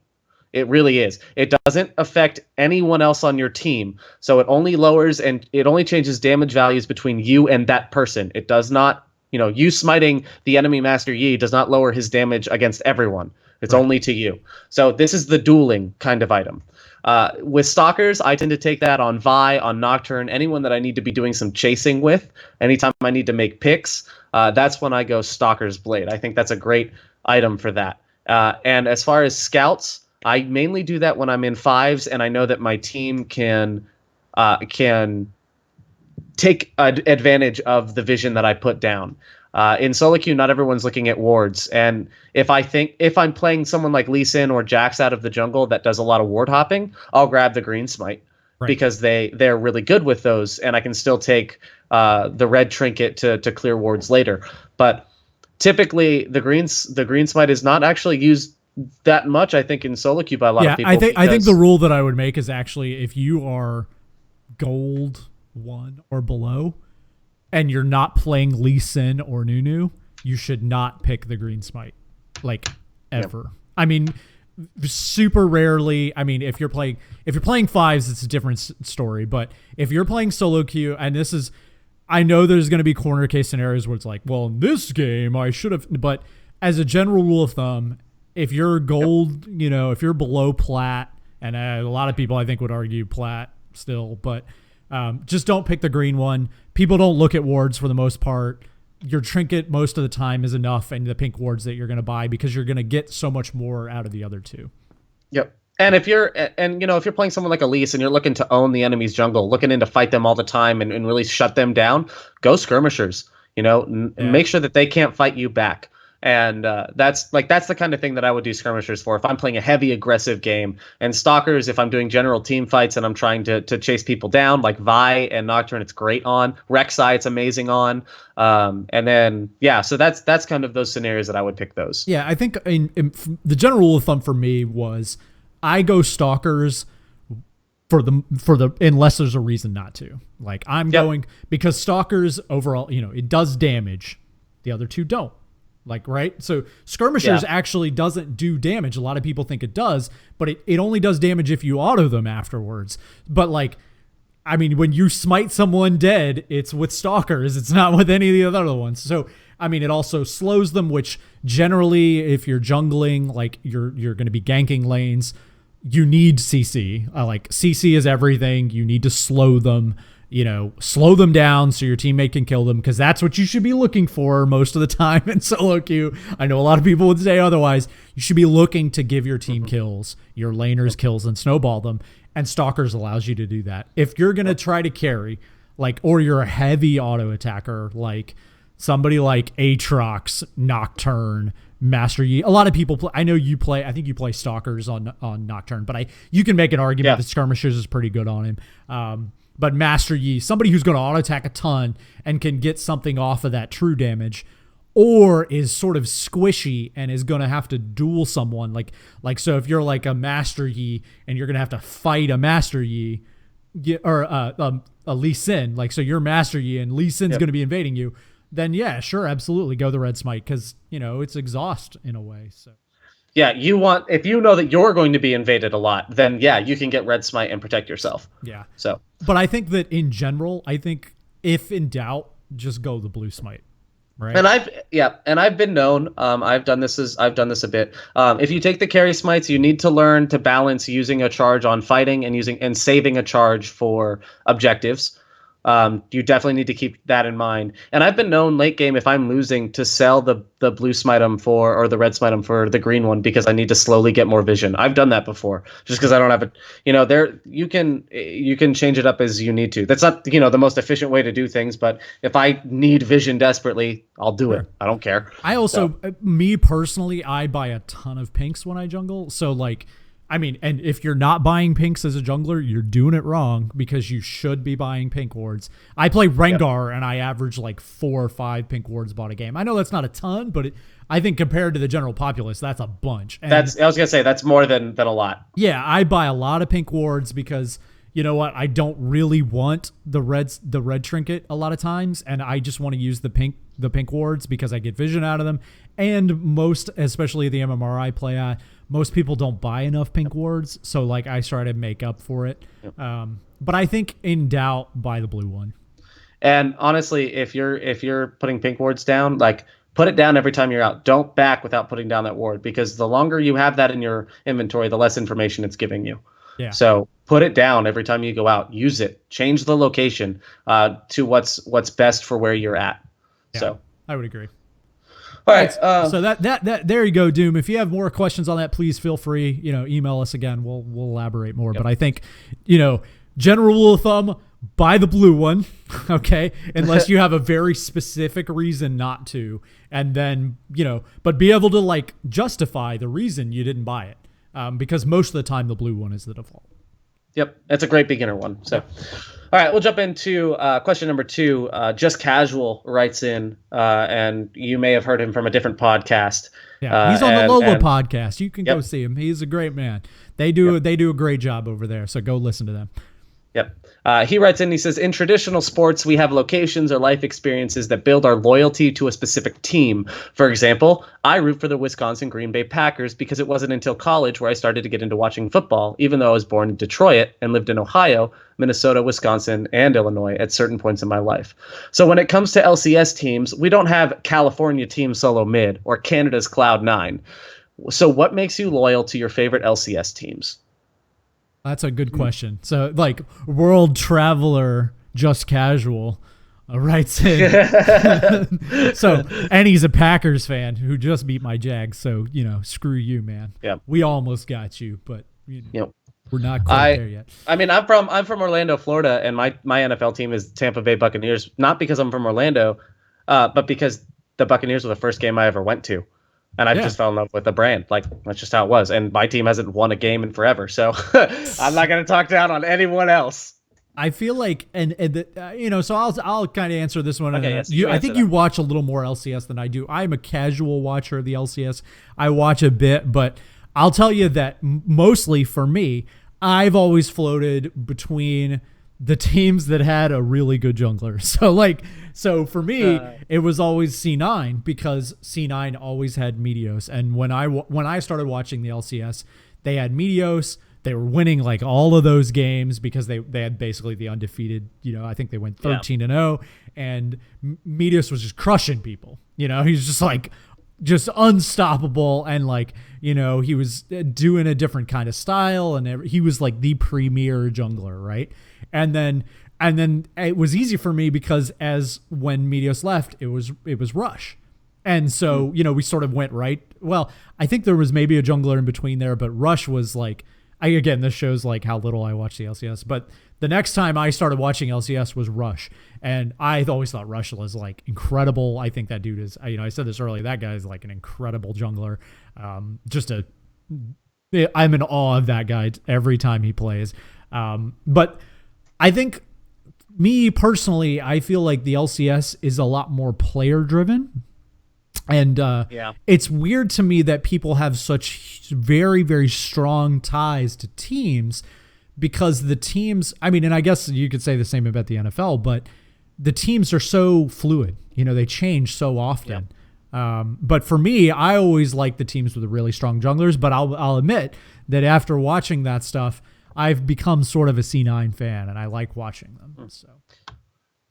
It really is. It doesn't affect anyone else on your team. So it only lowers and it only changes damage values between you and that person. It does not, you smiting the enemy Master Yi does not lower his damage against everyone. It's only to you. So this is the dueling kind of item. With stalkers, I tend to take that on Vi, on Nocturne, anyone that I need to be doing some chasing with. Anytime I need to make picks, that's when I go Stalker's Blade. I think that's a great item for that. And as far as scouts, I mainly do that when I'm in 5s and I know that my team can take advantage of the vision that I put down. In solo queue, not everyone's looking at wards, and if I'm playing someone like Lee Sin or Jax out of the jungle that does a lot of ward hopping, I'll grab the green smite Right. because they're really good with those, and I can still take the red trinket to clear wards later. But typically, the green smite is not actually used that much, I think, in solo queue by a lot of Yeah, people. I think the rule that I would make is actually if you are gold 1 or below and you're not playing Lee Sin or Nunu, you should not pick the green smite, like, ever. Yeah. I mean, super rarely. I mean, if you're playing fives, it's a different story. But if you're playing solo queue, and this is, I know there's going to be corner case scenarios where it's like, well, in this game I should have. But as a general rule of thumb, if you're gold, you know, if you're below plat, and a lot of people I think would argue plat still, but just don't pick the green one. People don't look at wards for the most part. Your trinket most of the time is enough, and the pink wards that you're going to buy because you're going to get so much more out of the other two. Yep. And if you're playing someone like Elise and you're looking to own the enemy's jungle, looking in to fight them all the time and really shut them down, go skirmishers. Make sure that they can't fight you back. And that's the kind of thing that I would do skirmishers for if I'm playing a heavy aggressive game. And stalkers, if I'm doing general team fights and I'm trying to chase people down, like Vi and Nocturne, it's great on. Rek'Sai, it's amazing on. And then so that's kind of those scenarios that I would pick those. Yeah, I think in the general rule of thumb for me was I go stalkers for the unless there's a reason not to. Like I'm going because stalkers overall, it does damage. The other two don't. Like, right? So skirmishers actually doesn't do damage. A lot of people think it does, but it only does damage if you auto them afterwards. But like, I mean, when you smite someone dead, it's with stalkers. It's not with any of the other ones. So, I mean, it also slows them, which generally, if you're jungling, like you're going to be ganking lanes, you need CC. Like CC is everything. You need to slow them. Slow them down so your teammate can kill them, because that's what you should be looking for most of the time in solo queue. I know a lot of people would say otherwise. You should be looking to give your team kills, your laners kills, and snowball them. And Stalkers allows you to do that. If you're going to try to carry, or you're a heavy auto attacker, like somebody like Aatrox, Nocturne, Master Yi. A lot of people play. I know you play. I think you play Stalkers on Nocturne, but you can make an argument that Skirmishers is pretty good on him. But Master Yi, somebody who's going to auto attack a ton and can get something off of that true damage, or is sort of squishy and is going to have to duel someone. Like so, if you're like a Master Yi and you're going to have to fight a Master Yi, or a Lee Sin, so you're Master Yi and Lee Sin's going to be invading you, then sure, absolutely go the red smite, because it's exhaust in a way. So. Yeah, if you know that you're going to be invaded a lot, then you can get red smite and protect yourself. Yeah. So, but I think that in general, if in doubt, just go the blue smite. Right. And I've been known. I've done this a bit. If you take the carry smites, you need to learn to balance using a charge on fighting and saving a charge for objectives. You definitely need to keep that in mind. And I've been known late game, if I'm losing, to sell the blue smitem or the red smitem for the green one, because I need to slowly get more vision. I've done that before, just because I don't have it. You can change it up as you need to. That's not the most efficient way to do things, but if I need vision desperately, I'll do it. I don't care. I also, me personally, I buy a ton of pinks when I jungle. So and if you're not buying pinks as a jungler, you're doing it wrong, because you should be buying pink wards. I play Rengar and I average 4 or 5 pink wards bought a game. I know that's not a ton, but I think compared to the general populace, that's a bunch. And I was gonna say that's more than a lot. Yeah, I buy a lot of pink wards because you know what? I don't really want the red trinket a lot of times, and I just want to use the pink wards because I get vision out of them. And most, especially the MMR I play at, most people don't buy enough pink wards, so I try to make up for it. Yep. But I think in doubt, buy the blue one. And honestly, if you're putting pink wards down, put it down every time you're out. Don't back without putting down that ward, because the longer you have that in your inventory, the less information it's giving you. Yeah. So put it down every time you go out. Use it. Change the location to what's best for where you're at. Yeah, so I would agree. All right. So that there you go, Doom. If you have more questions on that, please feel free. Email us again. We'll elaborate more. Yep. But I think, general rule of thumb: buy the blue one, okay, unless you have a very specific reason not to, and then but be able to like justify the reason you didn't buy it, because most of the time the blue one is the default. Yep, it's a great beginner one. So, all right, we'll jump into question number 2. Just Casual writes in, and you may have heard him from a different podcast. Yeah, he's on the and Lola and podcast. You can go Yep, see him. He's a great man. yep, They do a great job over there. So go listen to them. yep. He writes in. He says, "In traditional sports, we have locations or life experiences that build our loyalty to a specific team. For example, I root for the Wisconsin Green Bay Packers because it wasn't until college where I started to get into watching football, even though I was born in Detroit and lived in Ohio, Minnesota, Wisconsin, and Illinois at certain points in my life. So when it comes to LCS teams, we don't have California Team Solo Mid or Canada's Cloud9. So what makes you loyal to your favorite LCS teams?" That's a good question. So like world traveler, just casual, writes in. So, and he's a Packers fan who just beat my Jags. So screw you, man. Yeah. We almost got you, but Yep. we're not quite there yet. I mean, I'm from Orlando, Florida, and my NFL team is Tampa Bay Buccaneers. Not because I'm from Orlando, but because the Buccaneers were the first game I ever went to, and I just fell in love with the brand. Like, that's just how it was. And my team hasn't won a game in forever, so I'm not gonna talk down on anyone else. I feel like, so I'll kind of answer this one. Okay, yes, I think you watch a little more LCS than I do. I'm a casual watcher of the LCS. I watch a bit, but I'll tell you that mostly for me, I've always floated between the teams that had a really good jungler. So for me, it was always C9 because C9 always had Meteos. And when I started watching the LCS, they had Meteos. They were winning like all of those games because they had basically the undefeated, I think they went 13-0, and Meteos was just crushing people. He's just like just unstoppable, and like he was doing a different kind of style, and he was like the premier jungler, right? And then it was easy for me because when Meteos left, it was Rush. And so, we sort of went right. Well, I think there was maybe a jungler in between there, but Rush was like, again, this shows like how little I watch the LCS, but the next time I started watching LCS was Rush. And I always thought Rush was like incredible. I think that dude is, I said this earlier, that guy is like an incredible jungler. I'm in awe of that guy every time he plays. But I think me personally, I feel like the LCS is a lot more player driven. And it's weird to me that people have such very, very strong ties to teams, because the teams, and I guess you could say the same about the NFL, but the teams are so fluid. They change so often. Yeah. But for me, I always like the teams with the really strong junglers, but I'll admit that after watching that stuff, I've become sort of a C9 fan, and I like watching them. So.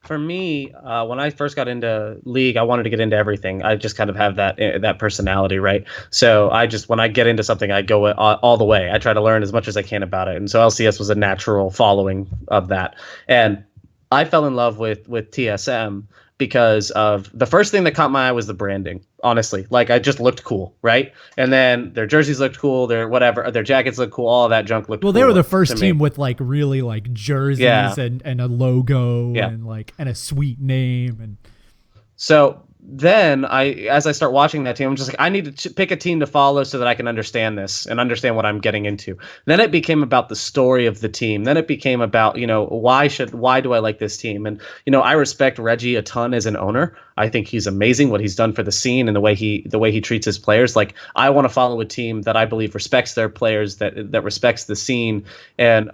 For me, when I first got into League, I wanted to get into everything. I just kind of have that personality, right? So when I get into something, I go all the way. I try to learn as much as I can about it, and so LCS was a natural following of that. And I fell in love with TSM because of the first thing that caught my eye was the branding. Honestly, like, I just looked cool, right? And then their jerseys looked cool, their jackets looked cool, all of that junk looked cool. Well, they were the first team with like really like jerseys and a logo and a sweet name. And so then as I start watching that team, I'm just like, I need to pick a team to follow so that I can understand this and understand what I'm getting into. Then it became about the story of the team. Then it became about, why do I like this team? And, I respect Reggie a ton as an owner. I think he's amazing what he's done for the scene and the way he treats his players. Like, I want to follow a team that I believe respects their players, that respects the scene, and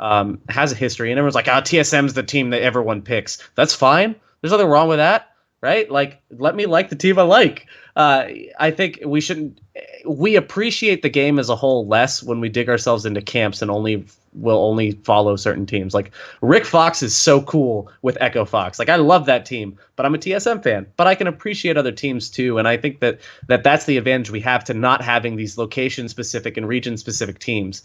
has a history. And everyone's like, TSM's the team that everyone picks. That's fine. There's nothing wrong with that. Right? Like, let me like the team I like. I think we appreciate the game as a whole less when we dig ourselves into camps and will only follow certain teams. Like, Rick Fox is so cool with Echo Fox. Like, I love that team, but I'm a TSM fan. But I can appreciate other teams too, and I think that's the advantage we have to not having these location-specific and region-specific teams.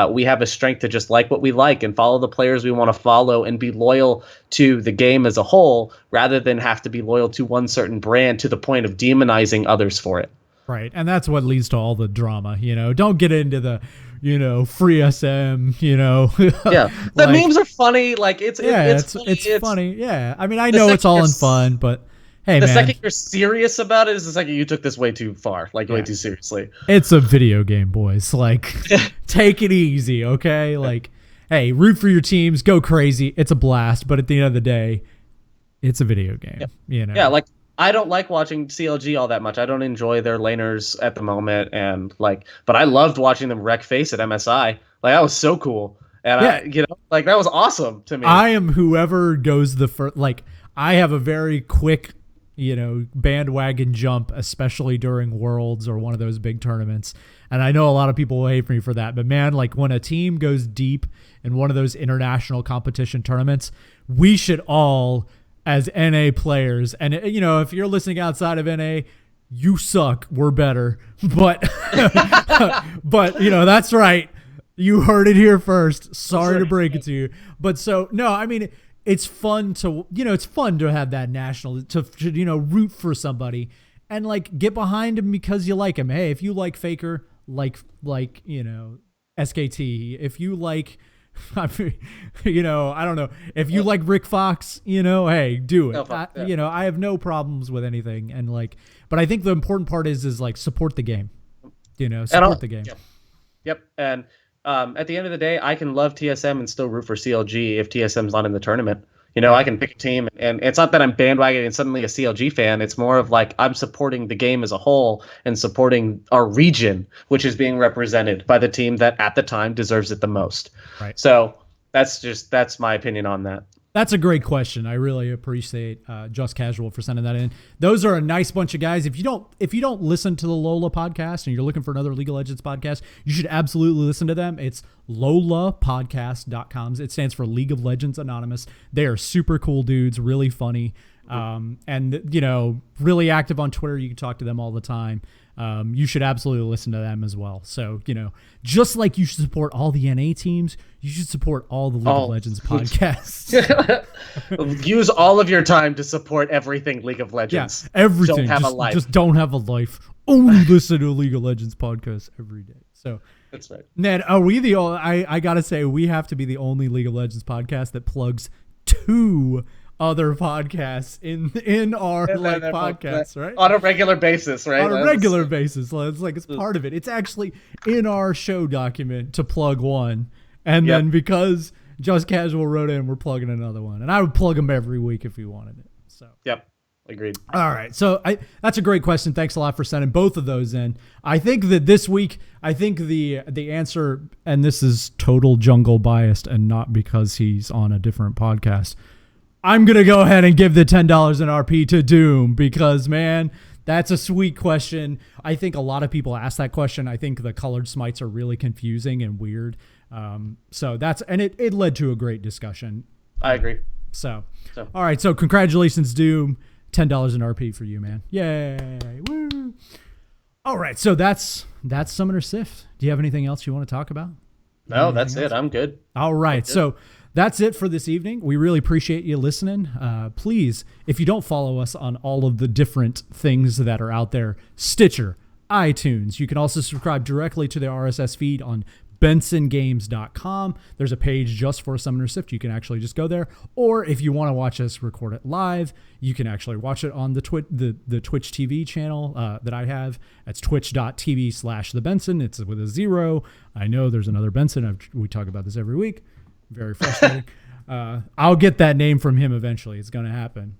We have a strength to just like what we like and follow the players we want to follow and be loyal to the game as a whole, rather than have to be loyal to one certain brand to the point of demonizing others for it. Right. And that's what leads to all the drama. Don't get into the, free SM, Yeah, the like, memes are funny. Like it's funny. it's funny. Yeah, I mean, I The know it's second all you're in fun, but hey, the man, second you're serious about it is the second you took this way too far, like way yeah, too seriously. it's a video game, boys. Like, take it easy, okay? Like, hey, root for your teams, go crazy. It's a blast, but at the end of the day, it's a video game. Yeah. You know. Yeah, like I don't like watching CLG all that much. I don't enjoy their laners at the moment, and but I loved watching them wreck face at MSI. Like that was so cool, and Yeah, like that was awesome to me. I am whoever goes the first. Like, I have a very quick, bandwagon jump, especially during Worlds or one of those big tournaments. And I know a lot of people will hate me for that, but man, like when a team goes deep in one of those international competition tournaments, we should all, as NA players, and if you're listening outside of NA, you suck. We're better, but but that's right. You heard it here first. Sorry to break it to you. But so, no, I mean, it's fun to, have that national, to root for somebody and like get behind him because you like him. Hey, if you like Faker, like, SKT, if you like, I don't know. If you like Rick Fox, hey, do it. I have no problems with anything. And but I think the important part is like support the game, support the game. Yep. And at the end of the day, I can love TSM and still root for CLG if TSM's not in the tournament. I can pick a team, and it's not that I'm bandwagoning suddenly a CLG fan. It's more of like I'm supporting the game as a whole and supporting our region, which is being represented by the team that at the time deserves it the most. Right. So that's my opinion on that. That's a great question. I really appreciate Just Casual for sending that in. Those are a nice bunch of guys. If you don't listen to the Lola podcast and you're looking for another League of Legends podcast, you should absolutely listen to them. It's lolapodcast.com. It stands for League of Legends Anonymous. They are super cool dudes, really funny, and really active on Twitter. You can talk to them all the time. You should absolutely listen to them as well. So, just like you should support all the NA teams, you should support all the League of Legends podcasts. Use all of your time to support everything League of Legends. Yeah, everything. Don't have a life. Just don't have a life. Only listen to a League of Legends podcast every day. So that's right. Ned, are we the only, I got to say, we have to be the only League of Legends podcast that plugs 2 other podcasts in our podcasts, right? On a regular basis, right? On a regular basis. It's part of it. It's actually in our show document to plug one. And then because Just Casual wrote in, we're plugging another one. And I would plug them every week if we wanted it. So yep. Agreed. All right. So that's a great question. Thanks a lot for sending both of those in. I think that this week, the answer, and this is total jungle biased and not because he's on a different podcast, I'm going to go ahead and give the $10 in RP to Doom because, man, that's a sweet question. I think a lot of people ask that question. I think the colored smites are really confusing and weird. So it led to a great discussion. I agree. So all right. So congratulations, Doom. $10 in RP for you, man. Yay. Woo. All right. So that's Summoner Sift. Do you have anything else you want to talk about? No, that's it. I'm good. All right. So that's it for this evening. We really appreciate you listening. Please, if you don't follow us on all of the different things that are out there, Stitcher, iTunes, you can also subscribe directly to the RSS feed on bensongames.com. There's a page just for Summoner Sift. You can actually just go there. Or if you want to watch us record it live, you can actually watch it on the Twitch TV channel that I have. That's twitch.tv/thebenson. It's with a 0. I know there's another Benson. We talk about this every week. Very frustrating. I'll get that name from him eventually. It's going to happen.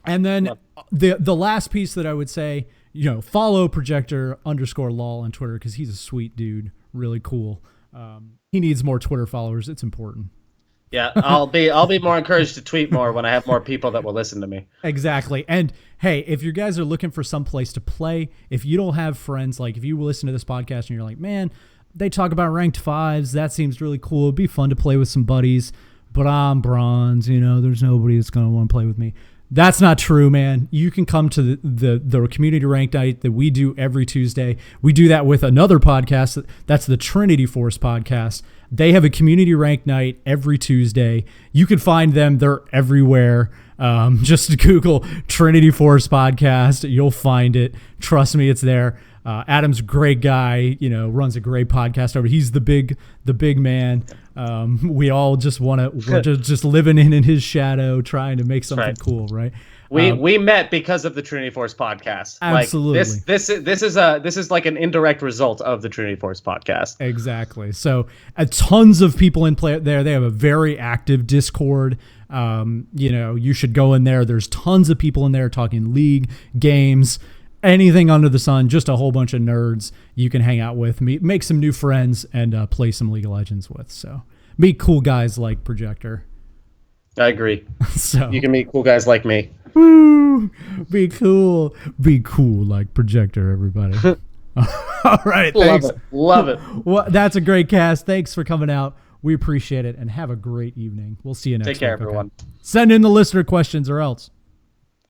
And then the last piece that I would say, follow projector_lol on Twitter because he's a sweet dude. Really cool. He needs more Twitter followers. It's important. Yeah, I'll be more encouraged to tweet more when I have more people that will listen to me. Exactly. And hey, if you guys are looking for some place to play, if you don't have friends, like if you listen to this podcast and you're like, man, they talk about ranked 5s. That seems really cool. It'd be fun to play with some buddies, but I'm bronze. There's nobody that's going to want to play with me. That's not true, man. You can come to the community ranked night that we do every Tuesday. We do that with another podcast. That's the Trinity Force podcast. They have a community ranked night every Tuesday. You can find them. They're everywhere. Just Google Trinity Force podcast. You'll find it. Trust me, it's there. Adam's a great guy, runs a great podcast over. He's the big man. We all just we're just living in his shadow, trying to make something cool, right? We met because of the Trinity Force podcast. Absolutely. Like this is like an indirect result of the Trinity Force podcast. Exactly. So tons of people in play there. They have a very active Discord. You should go in there. There's tons of people in there talking League, games, anything under the sun, just a whole bunch of nerds you can hang out with, make some new friends, and play some League of Legends with. So meet cool guys like Projector. I agree. So you can meet cool guys like me. Woo! Be cool like Projector, everybody. All right, thanks. Love it. Well, that's a great cast. Thanks for coming out. We appreciate it, and have a great evening. We'll see you next week. Take care, everyone. Okay? Send in the listener questions or else.